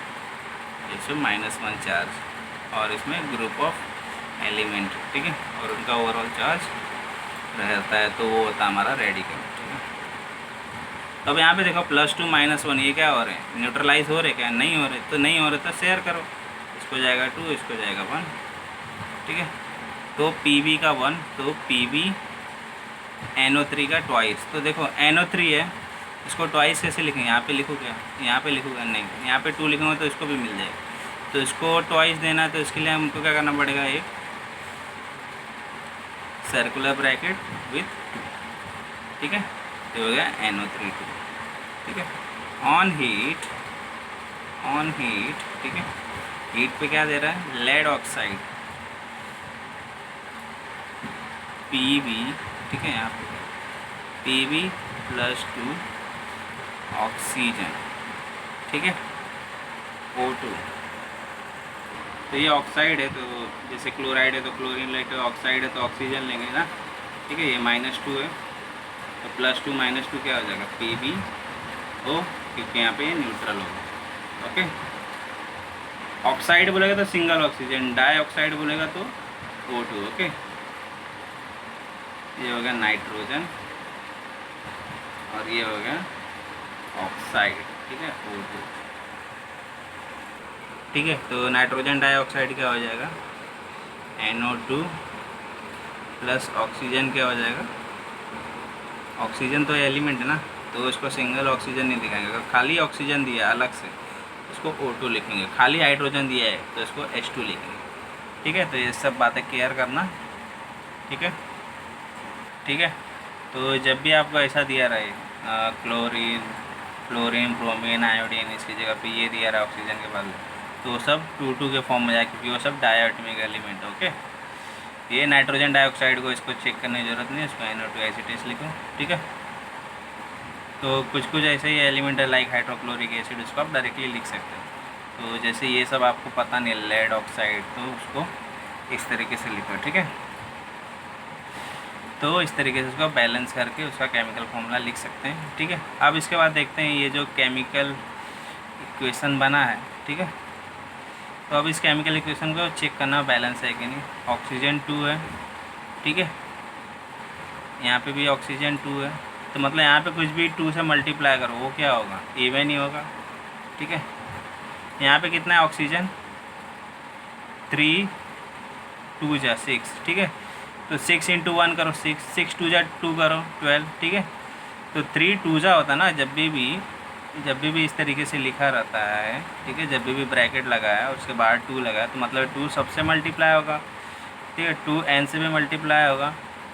इसमें -1 चार्ज और इसमें ग्रुप ऑफ एलिमेंट, ठीक है, और उनका ओवरऑल चार्ज रहता है, तो वो होता है हमारा रेडिकल, ठीक है। तो अब यहाँ पे देखो +2 -1 ये क्या हो रहे हैं न्यूट्रलाइज हो रहे क्या नहीं हो रहे, तो नहीं हो रहे तो शेयर करो, इसको जाएगा 2, इसको जाएगा 1, ठीक है। तो Pb का 1, तो Pb NO3 का ट्वाइस। तो देखो NO3 है, इसको ट्वाइस कैसे लिखेंगे, यहाँ पे लिखो क्या, यहाँ पे लिखूँगा नहीं, यहाँ पे 2 लिखूँगा तो इसको भी मिल जाएगा। तो इसको ट्वाइस देना है तो इसके लिए हमको क्या करना पड़ेगा, एक सर्कुलर ब्रैकेट विथ 2, ठीक है। तो हो गया NO3 2, ठीक है। ऑन हीट, ठीक है, हीट पे क्या दे रहा है लेड ऑक्साइड Pb, ठीक है, यहाँ पे Pb +2 ऑक्सीजन, ठीक है, O2। तो ये ऑक्साइड है, तो जैसे क्लोराइड है तो क्लोरीन लेंगे, ऑक्साइड है तो ऑक्सीजन लेंगे ना, ठीक है। ये -2 है तो +2 -2 क्या हो जाएगा PbO, क्योंकि यहाँ पे न्यूट्रल होगा, ओके। ऑक्साइड बोलेगा तो सिंगल ऑक्सीजन, डाइऑक्साइड बोलेगा तो O2, ओके। ये हो गया नाइट्रोजन और ये हो गया ऑक्साइड, ठीक है, O2, ठीक है। तो नाइट्रोजन डाइऑक्साइड क्या हो जाएगा NO2 प्लस ऑक्सीजन क्या हो जाएगा, ऑक्सीजन तो एलिमेंट है ना, तो उसको सिंगल ऑक्सीजन नहीं दिखाएंगे। अगर खाली ऑक्सीजन दिया अलग से उसको O2 लिखेंगे, खाली हाइड्रोजन दिया है तो इसको H2 लिखेंगे, ठीक है। तो ये सब बातें केयर करना, ठीक है, ठीक है। तो जब भी आपको ऐसा दिया रहे क्लोरीन, फ्लोरीन, ब्रोमीन, आयोडीन, इसकी जगह पे ये दिया रहा ऑक्सीजन के बाद, तो वो सब 2 के फॉर्म में जाए, क्योंकि वो सब डायटोमिक एलिमेंट, ओके। ये नाइट्रोजन डाइऑक्साइड को इसको चेक करने की ज़रूरत नहीं है, इसको NO2 एसिटेस लिखो, ठीक है। तो कुछ कुछ ऐसे ही एलिमेंट है लाइक हाइड्रोक्लोरिक एसिड, उसको आप डायरेक्टली लिख सकते हैं। तो जैसे ये सब आपको पता नहीं लेड ऑक्साइड, तो उसको इस तरीके से लिखो, ठीक है। तो इस तरीके से उसका बैलेंस करके उसका केमिकल फॉर्मूला लिख सकते हैं, ठीक है। अब इसके बाद देखते हैं ये जो केमिकल इक्वेशन बना है, ठीक है। तो अब इस केमिकल इक्वेशन को चेक करना बैलेंस है कि नहीं। ऑक्सीजन 2 है, ठीक है, यहाँ पे भी ऑक्सीजन 2 है, तो मतलब यहाँ पे कुछ भी 2 से मल्टीप्लाई करो वो क्या होगा, इवन ही होगा, ठीक है। यहाँ पे कितना है ऑक्सीजन, 3 2 जा 6, ठीक है। तो 6 इंटू 1 करो 6, 6 2 जा 2 करो 12, ठीक है। तो 3 2 जा होता है ना, जब भी इस तरीके से लिखा रहता है, ठीक है, जब भी ब्रैकेट लगा है और उसके बाद 2 लगा है, तो मतलब 2 सबसे मल्टीप्लाई होगा, ठीक है। 2 n से भी मल्टीप्लाई होगा,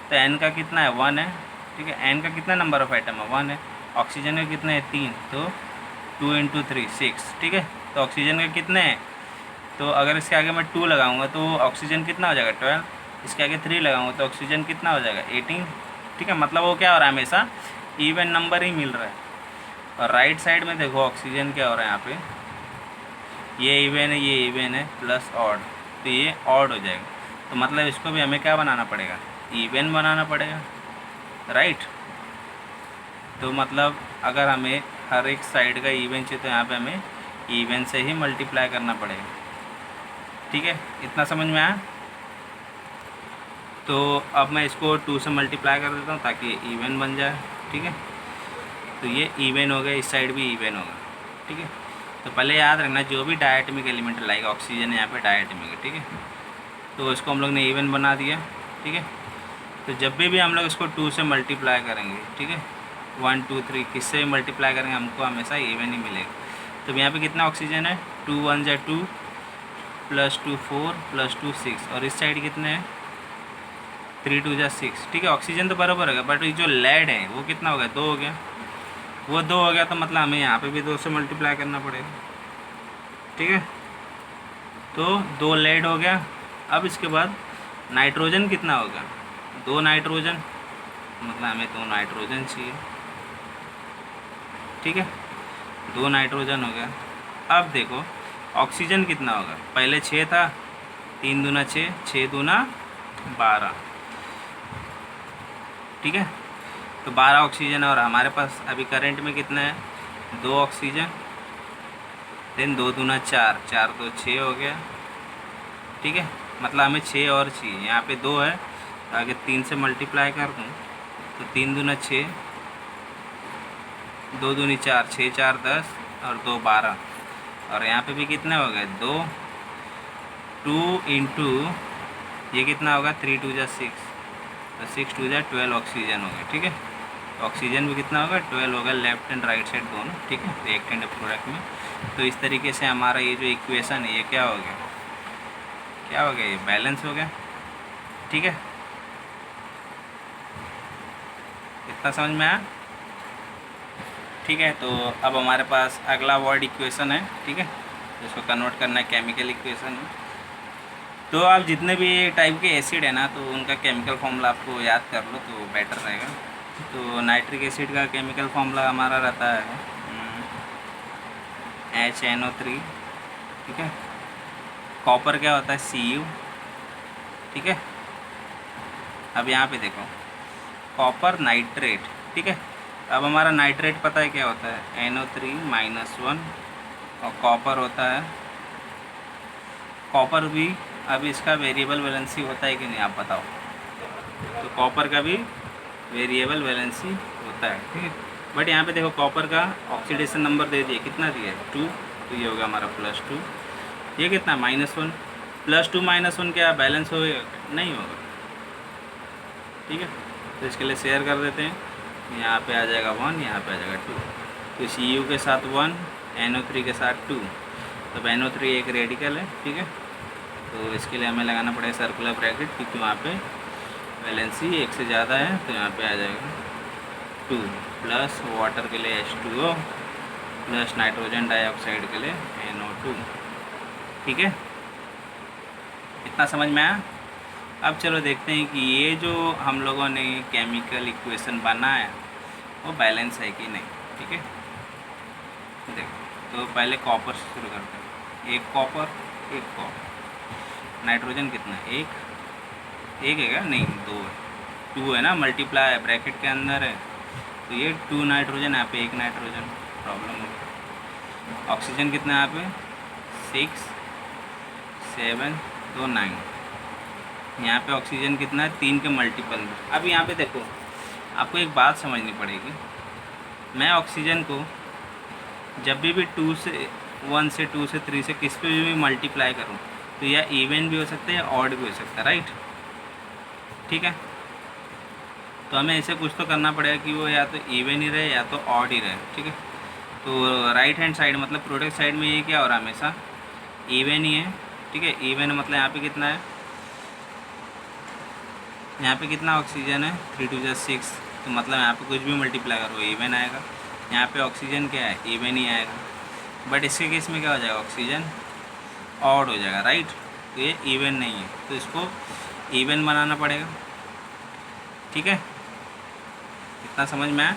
तो n का कितना है 1 है, ठीक है। n का कितना नंबर ऑफ आइटम है 1 है। ऑक्सीजन का कितना है 3, तो 2 इंटू 3 6, ठीक है। तो ऑक्सीजन का कितने हैं, तो अगर इसके आगे मैं 2 लगाऊंगा तो ऑक्सीजन कितना हो जाएगा 12, इसके आगे 3 लगाऊंगा तो ऑक्सीजन कितना हो जाएगा 18, ठीक है। मतलब वो क्या हो रहा है, हमेशा इवन नंबर ही मिल रहा है। और राइट साइड में देखो ऑक्सीजन क्या हो रहा है, यहाँ पे ये इवन है, ये इवन है प्लस ऑड, तो ये ऑड हो जाएगा। तो मतलब इसको भी हमें क्या बनाना पड़ेगा, इवन बनाना पड़ेगा, राइट। तो मतलब अगर हमें हर एक साइड का इवन चाहिए तो यहाँ पे हमें इवन से ही मल्टीप्लाई करना पड़ेगा, ठीक है। इतना समझ में आया। तो अब मैं इसको 2 से मल्टीप्लाई कर देता हूँ ताकि इवन बन जाए, ठीक है। तो ये इवन हो गया, इस साइड भी इवन होगा, ठीक है। तो पहले याद रखना जो भी डायटमिक एलिमेंट लाएगा, ऑक्सीजन यहाँ पे डायटमिक है, ठीक है। तो इसको हम लोग ने इवन बना दिया, ठीक है। तो जब भी हम लोग इसको 2 से मल्टीप्लाई करेंगे, ठीक है, 1 2 3 किससे भी मल्टीप्लाई करेंगे हमको हमेशा इवन ही मिलेगा। तो यहाँ पे कितना ऑक्सीजन है, 2 1 जा 2 प्लस 2 4 प्लस 2 6, और इस साइड कितने हैं 3 2 जा 6, ठीक है। ऑक्सीजन तो बराबर होगा, बट जो लेड है वो कितना हो गया 2 हो गया, वो 2 हो गया, तो मतलब हमें यहाँ पे भी 2 से मल्टीप्लाई करना पड़ेगा, ठीक है। तो 2 लेड हो गया। अब इसके बाद नाइट्रोजन कितना होगा, 2 नाइट्रोजन, मतलब हमें 2 नाइट्रोजन चाहिए, ठीक है। 2 नाइट्रोजन हो गया। अब देखो ऑक्सीजन कितना होगा, पहले 6 था, 3 दूना 6, 6 दूना 12, ठीक है। तो 12 ऑक्सीजन है, और हमारे पास अभी करंट में कितना है 2 ऑक्सीजन, देन 2 दूना 4, 4 तो 6 हो गया, ठीक है। मतलब हमें 6 और चाहिए, यहाँ पे 2 है, तो आगे 3 से मल्टीप्लाई कर दूँ तो 3 दूना 6, 2 दूनी 4, 6 4 10 और 2 12, और यहाँ पे भी कितना हो गया 2 इंटू ये कितना होगा 3 2 जा 6, तो 6 2 जा 12 ऑक्सीजन हो गया, ठीक है। तो ऑक्सीजन भी कितना होगा 12 होगा, लेफ्ट एंड राइट साइड दोनों, ठीक है, रिएक्टेंट प्रोडक्ट में। तो इस तरीके से हमारा ये जो इक्वेशन है ये क्या हो गया, क्या हो गया, ये बैलेंस हो गया, ठीक है। इतना समझ में आया, ठीक है। तो अब हमारे पास अगला वर्ड इक्वेशन है, ठीक है, जिसको कन्वर्ट करना है केमिकल इक्वेशन में। तो आप जितने भी टाइप के एसिड है ना, तो उनका केमिकल फॉर्मूला आपको याद कर लो तो बेटर रहेगा। तो नाइट्रिक एसिड का केमिकल फॉर्मूला हमारा रहता है HNO3, ठीक है। कॉपर क्या होता है Cu, ठीक है। अब यहाँ पे देखो कॉपर नाइट्रेट, ठीक है। अब हमारा नाइट्रेट पता है क्या होता है NO3-1, और कॉपर होता है, कॉपर भी अब इसका वेरिएबल वैलेंसी होता है कि नहीं आप बताओ। तो कॉपर का भी वेरिएबल वैलेंसी होता है, ठीक है। बट यहाँ पे देखो कॉपर का ऑक्सीडेशन नंबर दे दिए, कितना दिया है 2, तो ये होगा हमारा +2, ये कितना -1, +2 -1 क्या बैलेंस होगा, नहीं होगा, ठीक है। तो इसके लिए शेयर कर देते हैं, यहाँ पे आ जाएगा 1, यहाँ पे आ जाएगा 2, तो Cu के साथ 1, NO3 के साथ 2, तो NO3 एक रेडिकल है, ठीक है। तो इसके लिए हमें लगाना पड़ेगा सर्कुलर ब्रैकेट, क्योंकि वहाँ पे वैलेंसी 1 से ज़्यादा है, तो यहाँ पे आ जाएगा 2 प्लस वाटर के लिए H2O प्लस नाइट्रोजन डाइऑक्साइड के लिए NO2, ठीक है। इतना समझ में आया। अब चलो देखते हैं कि ये जो हम लोगों ने केमिकल इक्वेशन बनाया वो बैलेंस है कि नहीं। ठीक है। देखो तो पहले कॉपर से शुरू करते हैं, एक कॉपर एक कॉपर। नाइट्रोजन कितना है, एक है क्या, नहीं 2 है, 2 है ना, मल्टीप्लाई है ब्रैकेट के अंदर है, तो ये 2 नाइट्रोजन, यहाँ पे 1 नाइट्रोजन, प्रॉब्लम हो गया। ऑक्सीजन कितना है यहाँ पे, 6 7 2 9, यहाँ पे ऑक्सीजन कितना है, 3 के मल्टीपल में। अब यहाँ पे देखो आपको एक बात समझनी पड़ेगी, मैं ऑक्सीजन को जब भी 2 से 1 से 2 से 3 से किस पे भी मल्टीप्लाई करूँ तो या इवन भी हो सकता है या ऑड भी हो सकता है, राइट। ठीक है, तो हमें ऐसे कुछ तो करना पड़ेगा कि वो या तो इवन ही रहे या तो ऑड ही रहे। ठीक है, तो राइट हैंड साइड मतलब प्रोडक्ट साइड में ये क्या हो रहा है, हमेशा इवन ही है। ठीक है, इवन मतलब यहाँ पे कितना है, यहाँ पे कितना ऑक्सीजन है, 3 2 6, तो मतलब यहाँ पे कुछ भी मल्टीप्लाई करो इवन आएगा। यहाँ पे ऑक्सीजन क्या है, इवन ही आएगा, बट इसके केस में क्या हो जाएगा, ऑक्सीजन ऑड हो जाएगा, राइट। तो ये इवन नहीं है, तो इसको इवन बनाना पड़ेगा। ठीक है, इतना समझ में आया।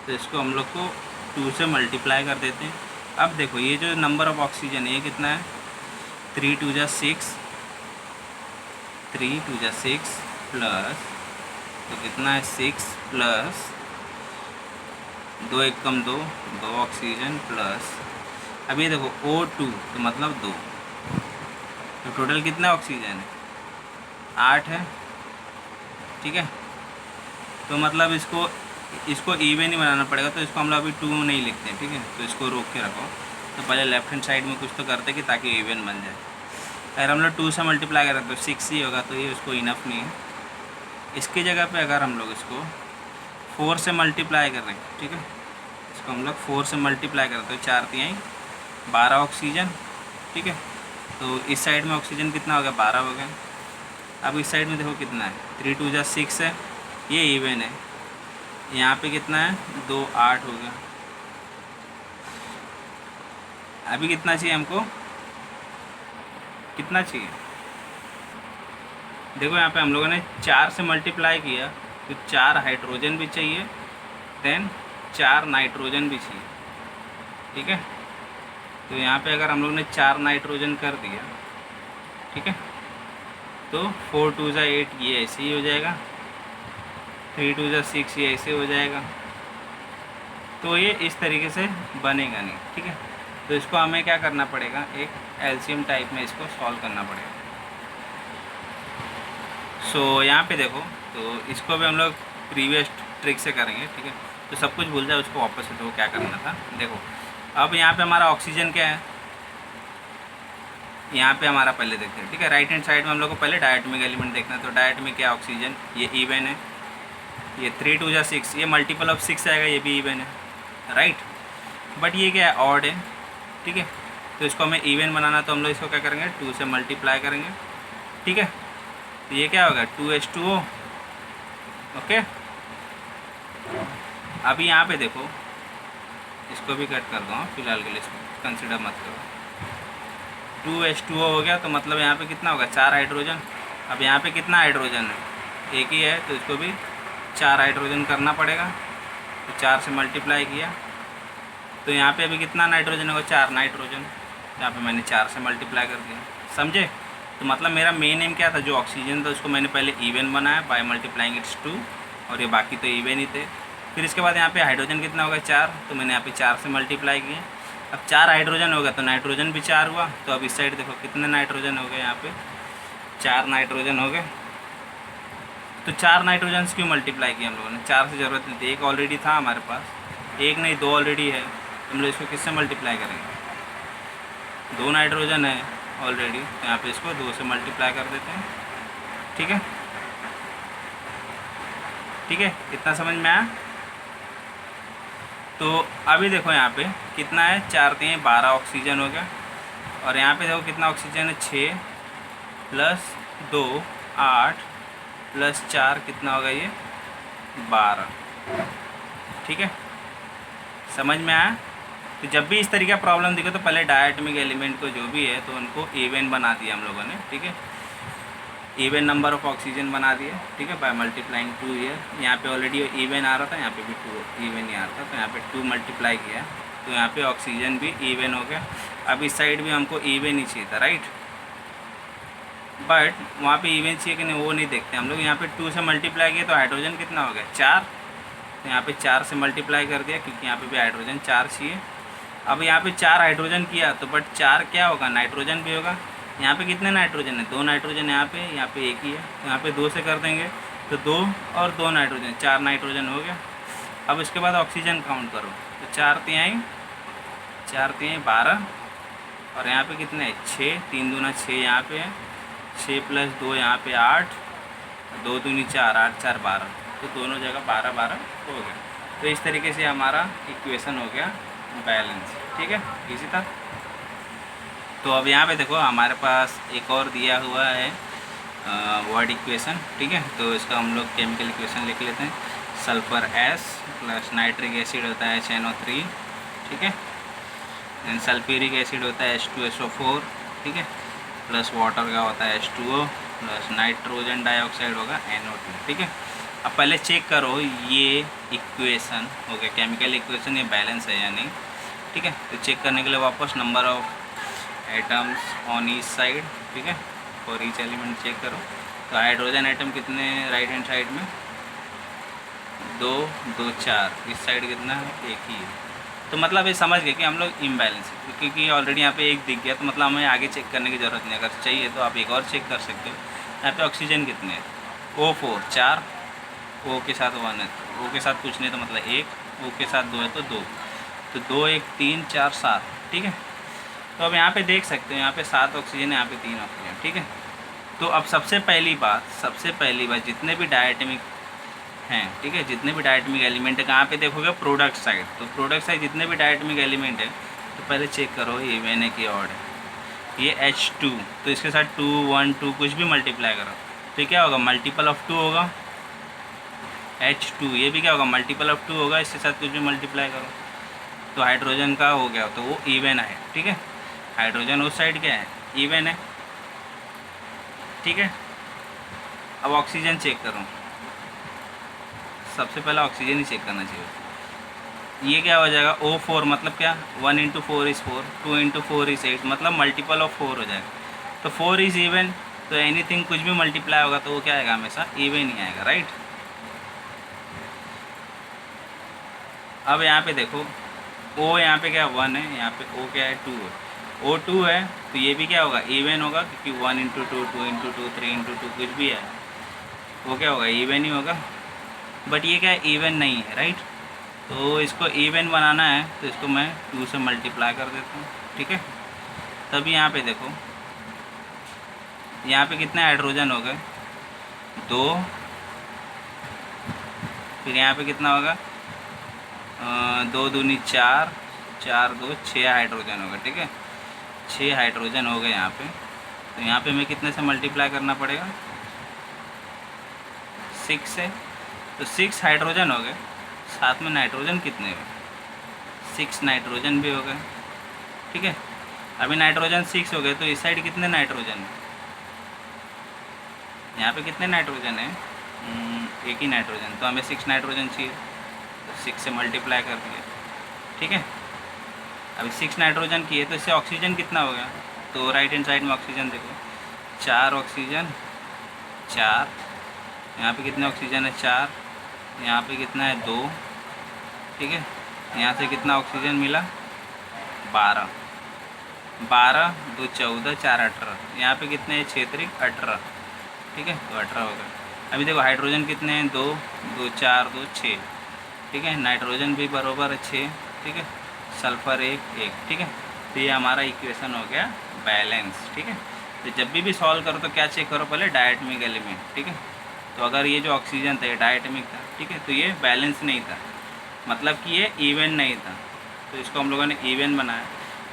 तो इसको हम लोग को 2 से मल्टीप्लाई कर देते हैं। अब देखो ये जो नंबर ऑफ ऑक्सीजन है ये कितना है, 3 2 6, 3 2 6 प्लस, तो कितना है 6 प्लस 2 1 कम 2 ऑक्सीजन प्लस, अब ये देखो O2 तो मतलब 2, तो टोटल कितना ऑक्सीजन है, 8 है। ठीक है, तो मतलब इसको इवन ही बनाना पड़ेगा, तो इसको हम लोग अभी 2 नहीं लिखते हैं। ठीक है, तो इसको रोक के रखो, तो पहले लेफ्ट हैंड साइड में कुछ तो करते कि ताकि इवन बन जाए। अगर हम लोग 2 से मल्टीप्लाई करें तो 6 ही होगा, तो ये उसको इनफ नहीं है। इसकी जगह पे अगर हम लोग इसको 4 से मल्टीप्लाई कर रहे हैं, ठीक है, इसको हम लोग 4 से मल्टीप्लाई करते हैं, तो 4 3 12 ऑक्सीजन। ठीक है, तो इस साइड में ऑक्सीजन कितना हो गया, 12 हो गया। अब इस साइड में देखो कितना है, 3 2 6 है, ये इवन है। यहाँ पे कितना है, 2 8 हो गया। अभी कितना चाहिए हमको, कितना चाहिए, देखो यहाँ पे हम लोगों ने 4 से मल्टीप्लाई किया, तो 4 हाइड्रोजन भी चाहिए, देन 4 नाइट्रोजन भी चाहिए। ठीक है, तो यहाँ पे अगर हम लोग ने 4 नाइट्रोजन कर दिया, ठीक है, तो 4 2 8 ये ऐसे ही हो जाएगा, 3 2 6 ये ऐसे हो जाएगा, तो ये इस तरीके से बनेगा नहीं। ठीक है, तो इसको हमें क्या करना पड़ेगा, एक एलसीएम टाइप में इसको सॉल्व करना पड़ेगा। सो यहाँ पे देखो, तो इसको भी हम लोग प्रीवियस ट्रिक से करेंगे। ठीक है, तो सब कुछ भूल जाए, उसको वापस से देखो क्या करना था। देखो अब यहाँ पे हमारा ऑक्सीजन क्या है, यहाँ पे हमारा पहले देखते हैं। ठीक है, राइट हैंड साइड में हम लोग को पहले डायटोमिक एलिमेंट देखना है, तो डायट में क्या ऑक्सीजन, ये इवन है, ये 3 2 6, ये मल्टीपल ऑफ 6 आएगा, ये भी इवन है, राइट। बट ये क्या है, ऑड है। ठीक है, तो इसको हमें इवन बनाना, तो हम लोग इसको क्या करेंगे, 2 से मल्टीप्लाई करेंगे। ठीक है, तो ये क्या होगा, 2H2O। ओके, अभी यहाँ पे देखो, इसको भी कट कर दो, फिलहाल के लिए इसको कंसिडर मत करो। 2H2O हो गया, तो मतलब यहाँ पे कितना होगा, 4 हाइड्रोजन। अब यहाँ पे कितना हाइड्रोजन है, एक ही है, तो इसको भी 4 हाइड्रोजन करना पड़ेगा, तो 4 से मल्टीप्लाई किया, तो यहाँ पे अभी कितना नाइट्रोजन होगा, 4 नाइट्रोजन। यहाँ पे मैंने 4 से मल्टीप्लाई कर दिया, समझे। तो मतलब मेरा मेन एम क्या था, जो ऑक्सीजन था उसको मैंने पहले इवन बनाया बाय मल्टीप्लाइंग इट्स 2, और ये बाकी तो इवन ही थे। फिर इसके बाद यहाँ पे हाइड्रोजन कितना होगा, 4, तो मैंने यहाँ पे 4 से मल्टीप्लाई किया। अब 4 हाइड्रोजन हो गया, तो नाइट्रोजन भी 4 हुआ। तो अब इस साइड देखो कितने नाइट्रोजन हो गए, यहाँ पे 4 नाइट्रोजन हो गए। तो 4 नाइट्रोजन क्यों मल्टीप्लाई किया हम लोगों ने, 4 से ज़रूरत नहीं थी, एक ऑलरेडी था हमारे पास, एक नहीं 2 ऑलरेडी है, हम लोग इसको किससे मल्टीप्लाई करेंगे, 2 नाइट्रोजन है ऑलरेडी, तो यहाँ पे इसको 2 से मल्टीप्लाई कर देते हैं। ठीक है, ठीक है, इतना समझ में आया। तो अभी देखो यहाँ पे कितना है, 4 3 12 ऑक्सीजन हो गया, और यहाँ पे देखो कितना ऑक्सीजन है, 6 प्लस 2 8 प्लस 4 कितना होगा, ये 12। ठीक है, समझ में आया। तो जब भी इस तरीके का प्रॉब्लम दिखे तो पहले डायटोमिक एलिमेंट को जो भी है तो उनको इवन बना दिया हम लोगों ने। ठीक है, इवन नंबर ऑफ ऑक्सीजन बना दिए, ठीक है, बाय मल्टीप्लाइंग 2 ईयर। यहाँ पे ऑलरेडी इवन आ रहा था, यहाँ पे भी 2 इवन ही आ रहा था, तो यहाँ पे 2 मल्टीप्लाई किया तो यहाँ पे ऑक्सीजन भी इवन हो गया। अब इस साइड भी हमको इवन ही चाहिए था, राइट, बट वहाँ पे इवन चाहिए कि नहीं वो नहीं देखते हम लोग। यहाँ पे 2 से मल्टीप्लाई किया तो हाइड्रोजन कितना हो गया 4, तो यहाँ पे 4 से मल्टीप्लाई कर दिया क्योंकि यहाँ पे भी हाइड्रोजन 4 चाहिए। अब यहाँ पे 4 हाइड्रोजन किया तो बट 4 क्या होगा, नाइट्रोजन भी होगा। यहाँ पे कितने नाइट्रोजन है, 2 नाइट्रोजन यहाँ पे एक ही है, तो यहाँ पे 2 से कर देंगे तो 2 और 2 नाइट्रोजन, 4 नाइट्रोजन हो गया। अब इसके बाद ऑक्सीजन काउंट करो तो 4 तिहाई 12, और यहाँ पे कितने 6, 3 दूना 6 यहाँ पे है, 6 + 2 यहाँ पे 8, 2 दूनी 4, 8 4 12, तो दोनों जगह 12 12 हो गया। तो इस तरीके से हमारा इक्वेशन हो गया बैलेंस, ठीक है, इसी था। तो अब यहाँ पे देखो हमारे पास एक और दिया हुआ है वर्ड इक्वेशन, ठीक है, तो इसका हम लोग केमिकल इक्वेशन लिख लेते हैं। Sulphur S plus nitric acid होता है HNO3, ठीक है, एंड सल्फ्यूरिक एसिड होता है H2SO4, ठीक है, प्लस वाटर का होता है H2O, प्लस नाइट्रोजन डाइऑक्साइड होगा NO2, ठीक है। अब पहले चेक करो ये इक्वेशन हो गया केमिकल इक्वेशन, ये बैलेंस है या नहीं, ठीक है। तो चेक करने के लिए वापस number of atoms on each side, ठीक है, फॉर ईच एलिमेंट चेक करो। तो हाइड्रोजन एटम कितने राइट हैंड साइड में 2 2 4, इस साइड कितना है एक ही है। तो मतलब ये समझ गए कि हम लोग इम्बैलेंस है, क्योंकि ऑलरेडी यहाँ पे एक दिख गया, तो मतलब हमें आगे चेक करने की ज़रूरत नहीं। अगर चाहिए तो आप एक और चेक कर सकते हो। यहाँ पे ऑक्सीजन कितने हैं O4 4, O के साथ 1 है, O के साथ कुछ नहीं तो मतलब 1, O के साथ 2 है तो 2, तो 2 1 3 4 7, ठीक है। तो अब यहाँ पे देख सकते हो यहाँ पे 7 ऑक्सीजन है, यहाँ पे 3 ऑक्सीजन, ठीक है। तो अब सबसे पहली बात जितने भी डायटमिक हैं, ठीक है, जितने भी डायटमिक एलिमेंट है कहाँ पे देखोगे प्रोडक्ट साइड। तो प्रोडक्ट साइड जितने भी डायटमिक एलिमेंट है तो पहले चेक करो ये इवन है कि ऑड है। ये H2 तो इसके साथ 2 1 2 कुछ भी मल्टीप्लाई करो तो ये क्या होगा मल्टीपल ऑफ 2 होगा H2, ये भी क्या होगा मल्टीपल ऑफ 2 होगा, इसके साथ कुछ भी मल्टीप्लाई करो तो हाइड्रोजन का हो गया, तो वो इवन है, ठीक है। हाइड्रोजन उस साइड क्या है इवन है, ठीक है। अब ऑक्सीजन चेक करो, सबसे पहला ऑक्सीजन ही चेक करना चाहिए। ये क्या हो जाएगा O4 मतलब क्या 1 × 4 = 4, 2 × 4 = 8, मतलब मल्टीपल ऑफ 4 हो जाएगा। तो 4 इज़ इवन, तो एनीथिंग कुछ भी मल्टीप्लाई होगा तो वो क्या आएगा हमेशा इवन ही आएगा, राइट। अब यहाँ पे देखो O यहाँ पे क्या 1 है, यहाँ पे O क्या है 2 है, O2 है तो ये भी क्या होगा इवन होगा क्योंकि 1 × 2 2 × 2 3 × 2 कुछ भी है वो क्या होगा इवन ही होगा। बट ये क्या है इवन नहीं है, राइट। तो इसको इवन बनाना है तो इसको मैं 2 से मल्टीप्लाई कर देता हूँ, ठीक है। तभी यहाँ पे देखो यहाँ पे कितने हाइड्रोजन हो गए 2, फिर यहाँ पे कितना होगा 2 दूनी 4, 4 2 6 हाइड्रोजन होगा, ठीक है, 6 हाइड्रोजन हो गए यहाँ पे। तो यहाँ पे मैं कितने से मल्टीप्लाई करना पड़ेगा 6 से, तो 6 हाइड्रोजन हो गए, साथ में नाइट्रोजन कितने हुए 6 नाइट्रोजन भी हो गए, ठीक है। अभी नाइट्रोजन 6 हो गए तो इस साइड कितने नाइट्रोजन है, यहाँ पे कितने नाइट्रोजन है एक ही नाइट्रोजन, तो हमें 6 नाइट्रोजन चाहिए, तो 6 से मल्टीप्लाई कर दिया, ठीक है। अभी 6 नाइट्रोजन किए तो इससे ऑक्सीजन कितना हो गया, तो राइट हैंड साइड में ऑक्सीजन देखो 4 ऑक्सीजन 4, यहाँ पे कितने ऑक्सीजन है 4, यहाँ पे कितना है 2, ठीक है। यहाँ से कितना ऑक्सीजन मिला 12, 12 2 14 4 18, यहाँ पे कितने हैं 6 3 18, ठीक है, तो 18 हो गए। अभी देखो हाइड्रोजन कितने हैं 2 2 4 2 6, ठीक है, नाइट्रोजन भी बराबर है 6, ठीक है, सल्फर 1 1, ठीक है। तो ये हमारा इक्वेशन हो गया बैलेंस, ठीक है। तो जब भी सॉल्व करो तो क्या चेक करो पहले डायटमिक एलिमेंट, ठीक है। तो अगर ये जो ऑक्सीजन था ये डायटमिक था, ठीक है, तो ये बैलेंस नहीं था, मतलब कि ये इवन नहीं था, तो इसको हम लोगों ने इवन बनाया।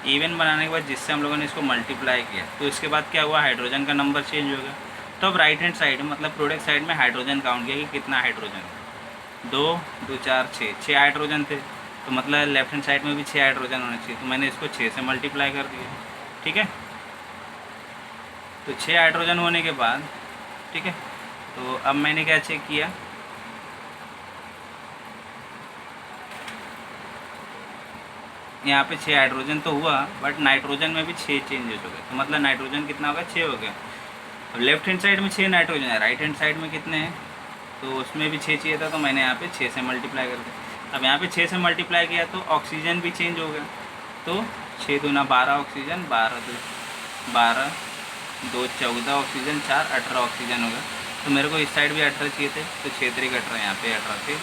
इवन बनाने के बाद जिससे हम लोगों ने इसको मल्टीप्लाई किया तो इसके बाद क्या हुआ हाइड्रोजन का नंबर चेंज हो गया। तो अब राइट हैंड साइड मतलब प्रोडक्ट साइड में हाइड्रोजन काउंट किया कि कितना हाइड्रोजन 2 2 4 6 हाइड्रोजन थे, तो मतलब लेफ्ट हैंड साइड में भी 6 हाइड्रोजन होने चाहिए, तो मैंने इसको 6 से मल्टीप्लाई कर दिया, ठीक है। तो 6 हाइड्रोजन होने के बाद ठीक है। तो अब मैंने क्या चेक किया, यहाँ पे 6 हाइड्रोजन तो हुआ, बट नाइट्रोजन में भी 6 चेंजेस हो गए। तो मतलब नाइट्रोजन कितना होगा, 6 हो गया। अब लेफ्ट हैंड साइड में 6 नाइट्रोजन है, राइट हैंड साइड में कितने हैं, तो उसमें भी 6 चाहिए था, तो मैंने यहाँ पे 6 से मल्टीप्लाई कर दिया। अब यहाँ पे 6 से मल्टीप्लाई किया तो ऑक्सीजन भी चेंज हो गया। तो 6 दूना 12 ऑक्सीजन, 12 2 14 ऑक्सीजन, 4 18 ऑक्सीजन हो गया। तो मेरे को इस साइड भी 18 चाहिए थे, तो 6 3 18 यहाँ पे 18 थे,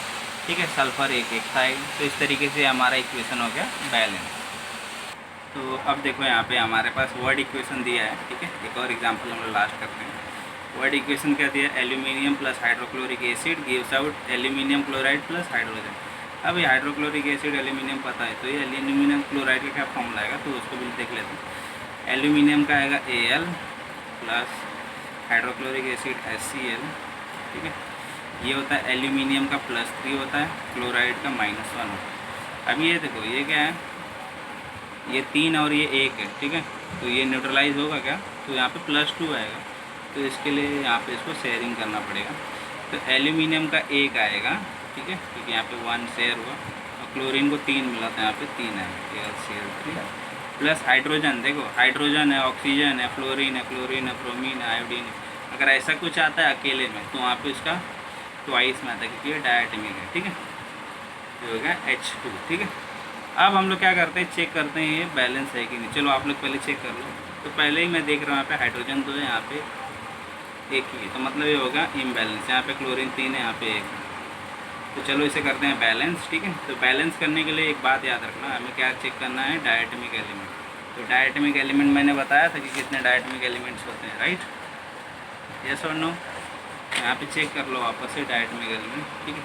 ठीक है। सल्फर एक साइड। तो इस तरीके से हमारा इक्वेशन हो गया बैलेंस। तो अब देखो यहाँ पे हमारे पास वर्ड इक्वेशन दिया है, ठीक है। एक और एग्जांपल हम लोग लास्ट करते हैं। वर्ड इक्वेशन क्या दिया, aluminium plus hydrochloric acid gives out aluminium chloride plus hydrogen. अब ये हाइड्रोक्लोरिक एसिड एल्यूमिनियम पता है, तो ये एल्यूमिनियम क्लोराइड का क्या फॉर्मूला आएगा, तो उसको भी देख लेते हैं। एल्यूमिनियम का आएगा Al plus hydrochloric acid HCl, ठीक है। ये होता है एल्यूमिनियम का +3 होता है, क्लोराइड का -1 होता है। अब ये देखो ये क्या है, ये 3 और ये 1 है, ठीक है। तो ये न्यूट्रलाइज होगा क्या, तो यहाँ पे +2 आएगा। तो इसके लिए यहाँ पे इसको शेयरिंग करना पड़ेगा। तो एल्यूमिनियम का 1 आएगा, ठीक है, क्योंकि यहाँ पे 1 शेयर हुआ, और क्लोरीन को 3 मिला, तो यहाँ पे 3 है, Cl3 प्लस हाइड्रोजन। देखो हाइड्रोजन है, ऑक्सीजन है, फ्लोरीन है, ब्रोमीन है, आयोडीन है। अगर ऐसा कुछ आता है अकेले में, तो वहाँ पे इसका ट्वाइस में आता है, क्योंकि ये डायटोमिक है, ठीक है। ये हो गया H2, ठीक है। अब हम लोग क्या करते हैं, चेक करते हैं ये बैलेंस है कि नहीं। चलो आप लोग पहले चेक कर लो। तो पहले ही मैं देख रहा हूँ यहाँ पे हाइड्रोजन 2 है, यहाँ पे 1 ही है, तो मतलब ये होगा इम्बैलेंस। यहाँ पे क्लोरीन 3 है, यहाँ पे 1 है। तो चलो इसे करते हैं बैलेंस, ठीक है। तो बैलेंस करने के लिए एक बात याद रखना, हमें क्या चेक करना है, डायटोमिक एलिमेंट। तो डायटोमिक एलिमेंट मैंने बताया था कि कितने डायटोमिक एलिमेंट्स होते हैं, राइट, यस और नो। यहाँ पे चेक कर लो वापस से डायटोमिक एलिमेंट, ठीक है।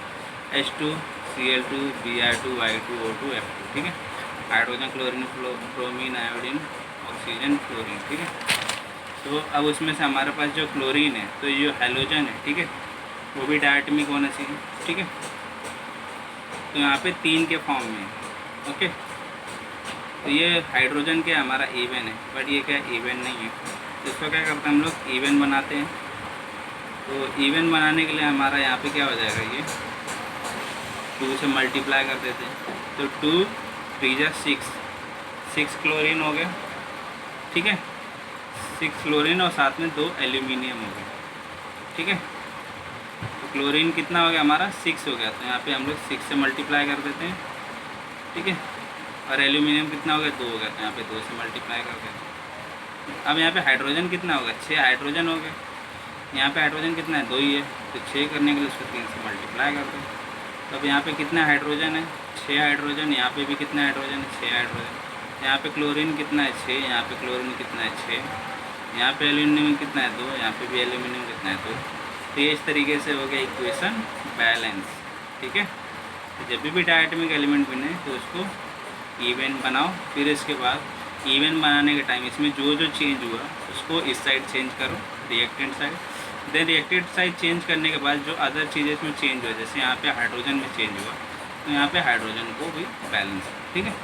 H2 Cl2 Br2 Y2 O2 F2, ठीक है। Hydrogen, chlorine, bromine, iodine, oxygen, fluorine, ठीक है। तो अब उसमें से हमारे पास जो क्लोरीन है, तो ये जो हैलोजन है, ठीक है, वो भी डायटोमिक होना चाहिए, ठीक है। तो यहाँ पे 3 के फॉर्म में, ओके। तो ये हाइड्रोजन क्या हमारा इवन है, बट ये क्या इवन नहीं है। तो इसको क्या करते हैं हम लोग, इवन बनाते हैं। तो इवन बनाने के लिए हमारा यहाँ पे क्या हो जाएगा, ये 2 से मल्टीप्लाई कर देते हैं। तो 2 3 6 क्लोरीन हो गया, ठीक है। 6 क्लोरीन और साथ में 2 एल्यूमिनियम हो गया, ठीक है। तो क्लोरीन कितना हो गया हमारा, 6 हो गया। तो यहाँ पे हम लोग 6 से मल्टीप्लाई कर देते हैं, ठीक है। और एल्यूमिनियम कितना हो गया, 2 हो गया, तो यहाँ पे 2 से मल्टीप्लाई कर देते हैं। अब यहाँ पे हाइड्रोजन कितना होगा, 6 हाइड्रोजन हो गए। यहाँ पे हाइड्रोजन कितना है, 2 ही है, तो 6 करने के लिए उसको 3 से मल्टीप्लाई कर दो। तो अब यहाँ पे कितना हाइड्रोजन है, 6 हाइड्रोजन। यहाँ पे भी कितना हाइड्रोजन है, 6 हाइड्रोजन। यहाँ पे क्लोरीन कितना है, 6। यहाँ पे क्लोरीन कितना है, 6। यहाँ पे एल्यूमिनियम कितना है, 2। यहाँ पे भी एल्यूमिनियम कितना है, 2। तो ये इस तरीके से हो गया इक्वेशन बैलेंस, ठीक है। तो जब भी डायटोमिक एलिमेंट बने तो उसको इवन बनाओ। फिर इसके बाद इवन बनाने के टाइम इसमें जो जो चेंज हुआ उसको इस साइड चेंज करो, reactant side. Then reactant side change करने के बाद जो अदर चीज़ें इसमें चेंज हुआ, जैसे यहाँ पे हाइड्रोजन में चेंज हुआ, तो यहाँ पे हाइड्रोजन को भी बैलेंस, ठीक है।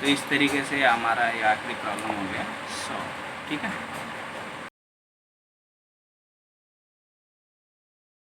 तो इस तरीके से हमारा ये आखिरी प्रॉब्लम हो गया सॉल्व, ठीक है।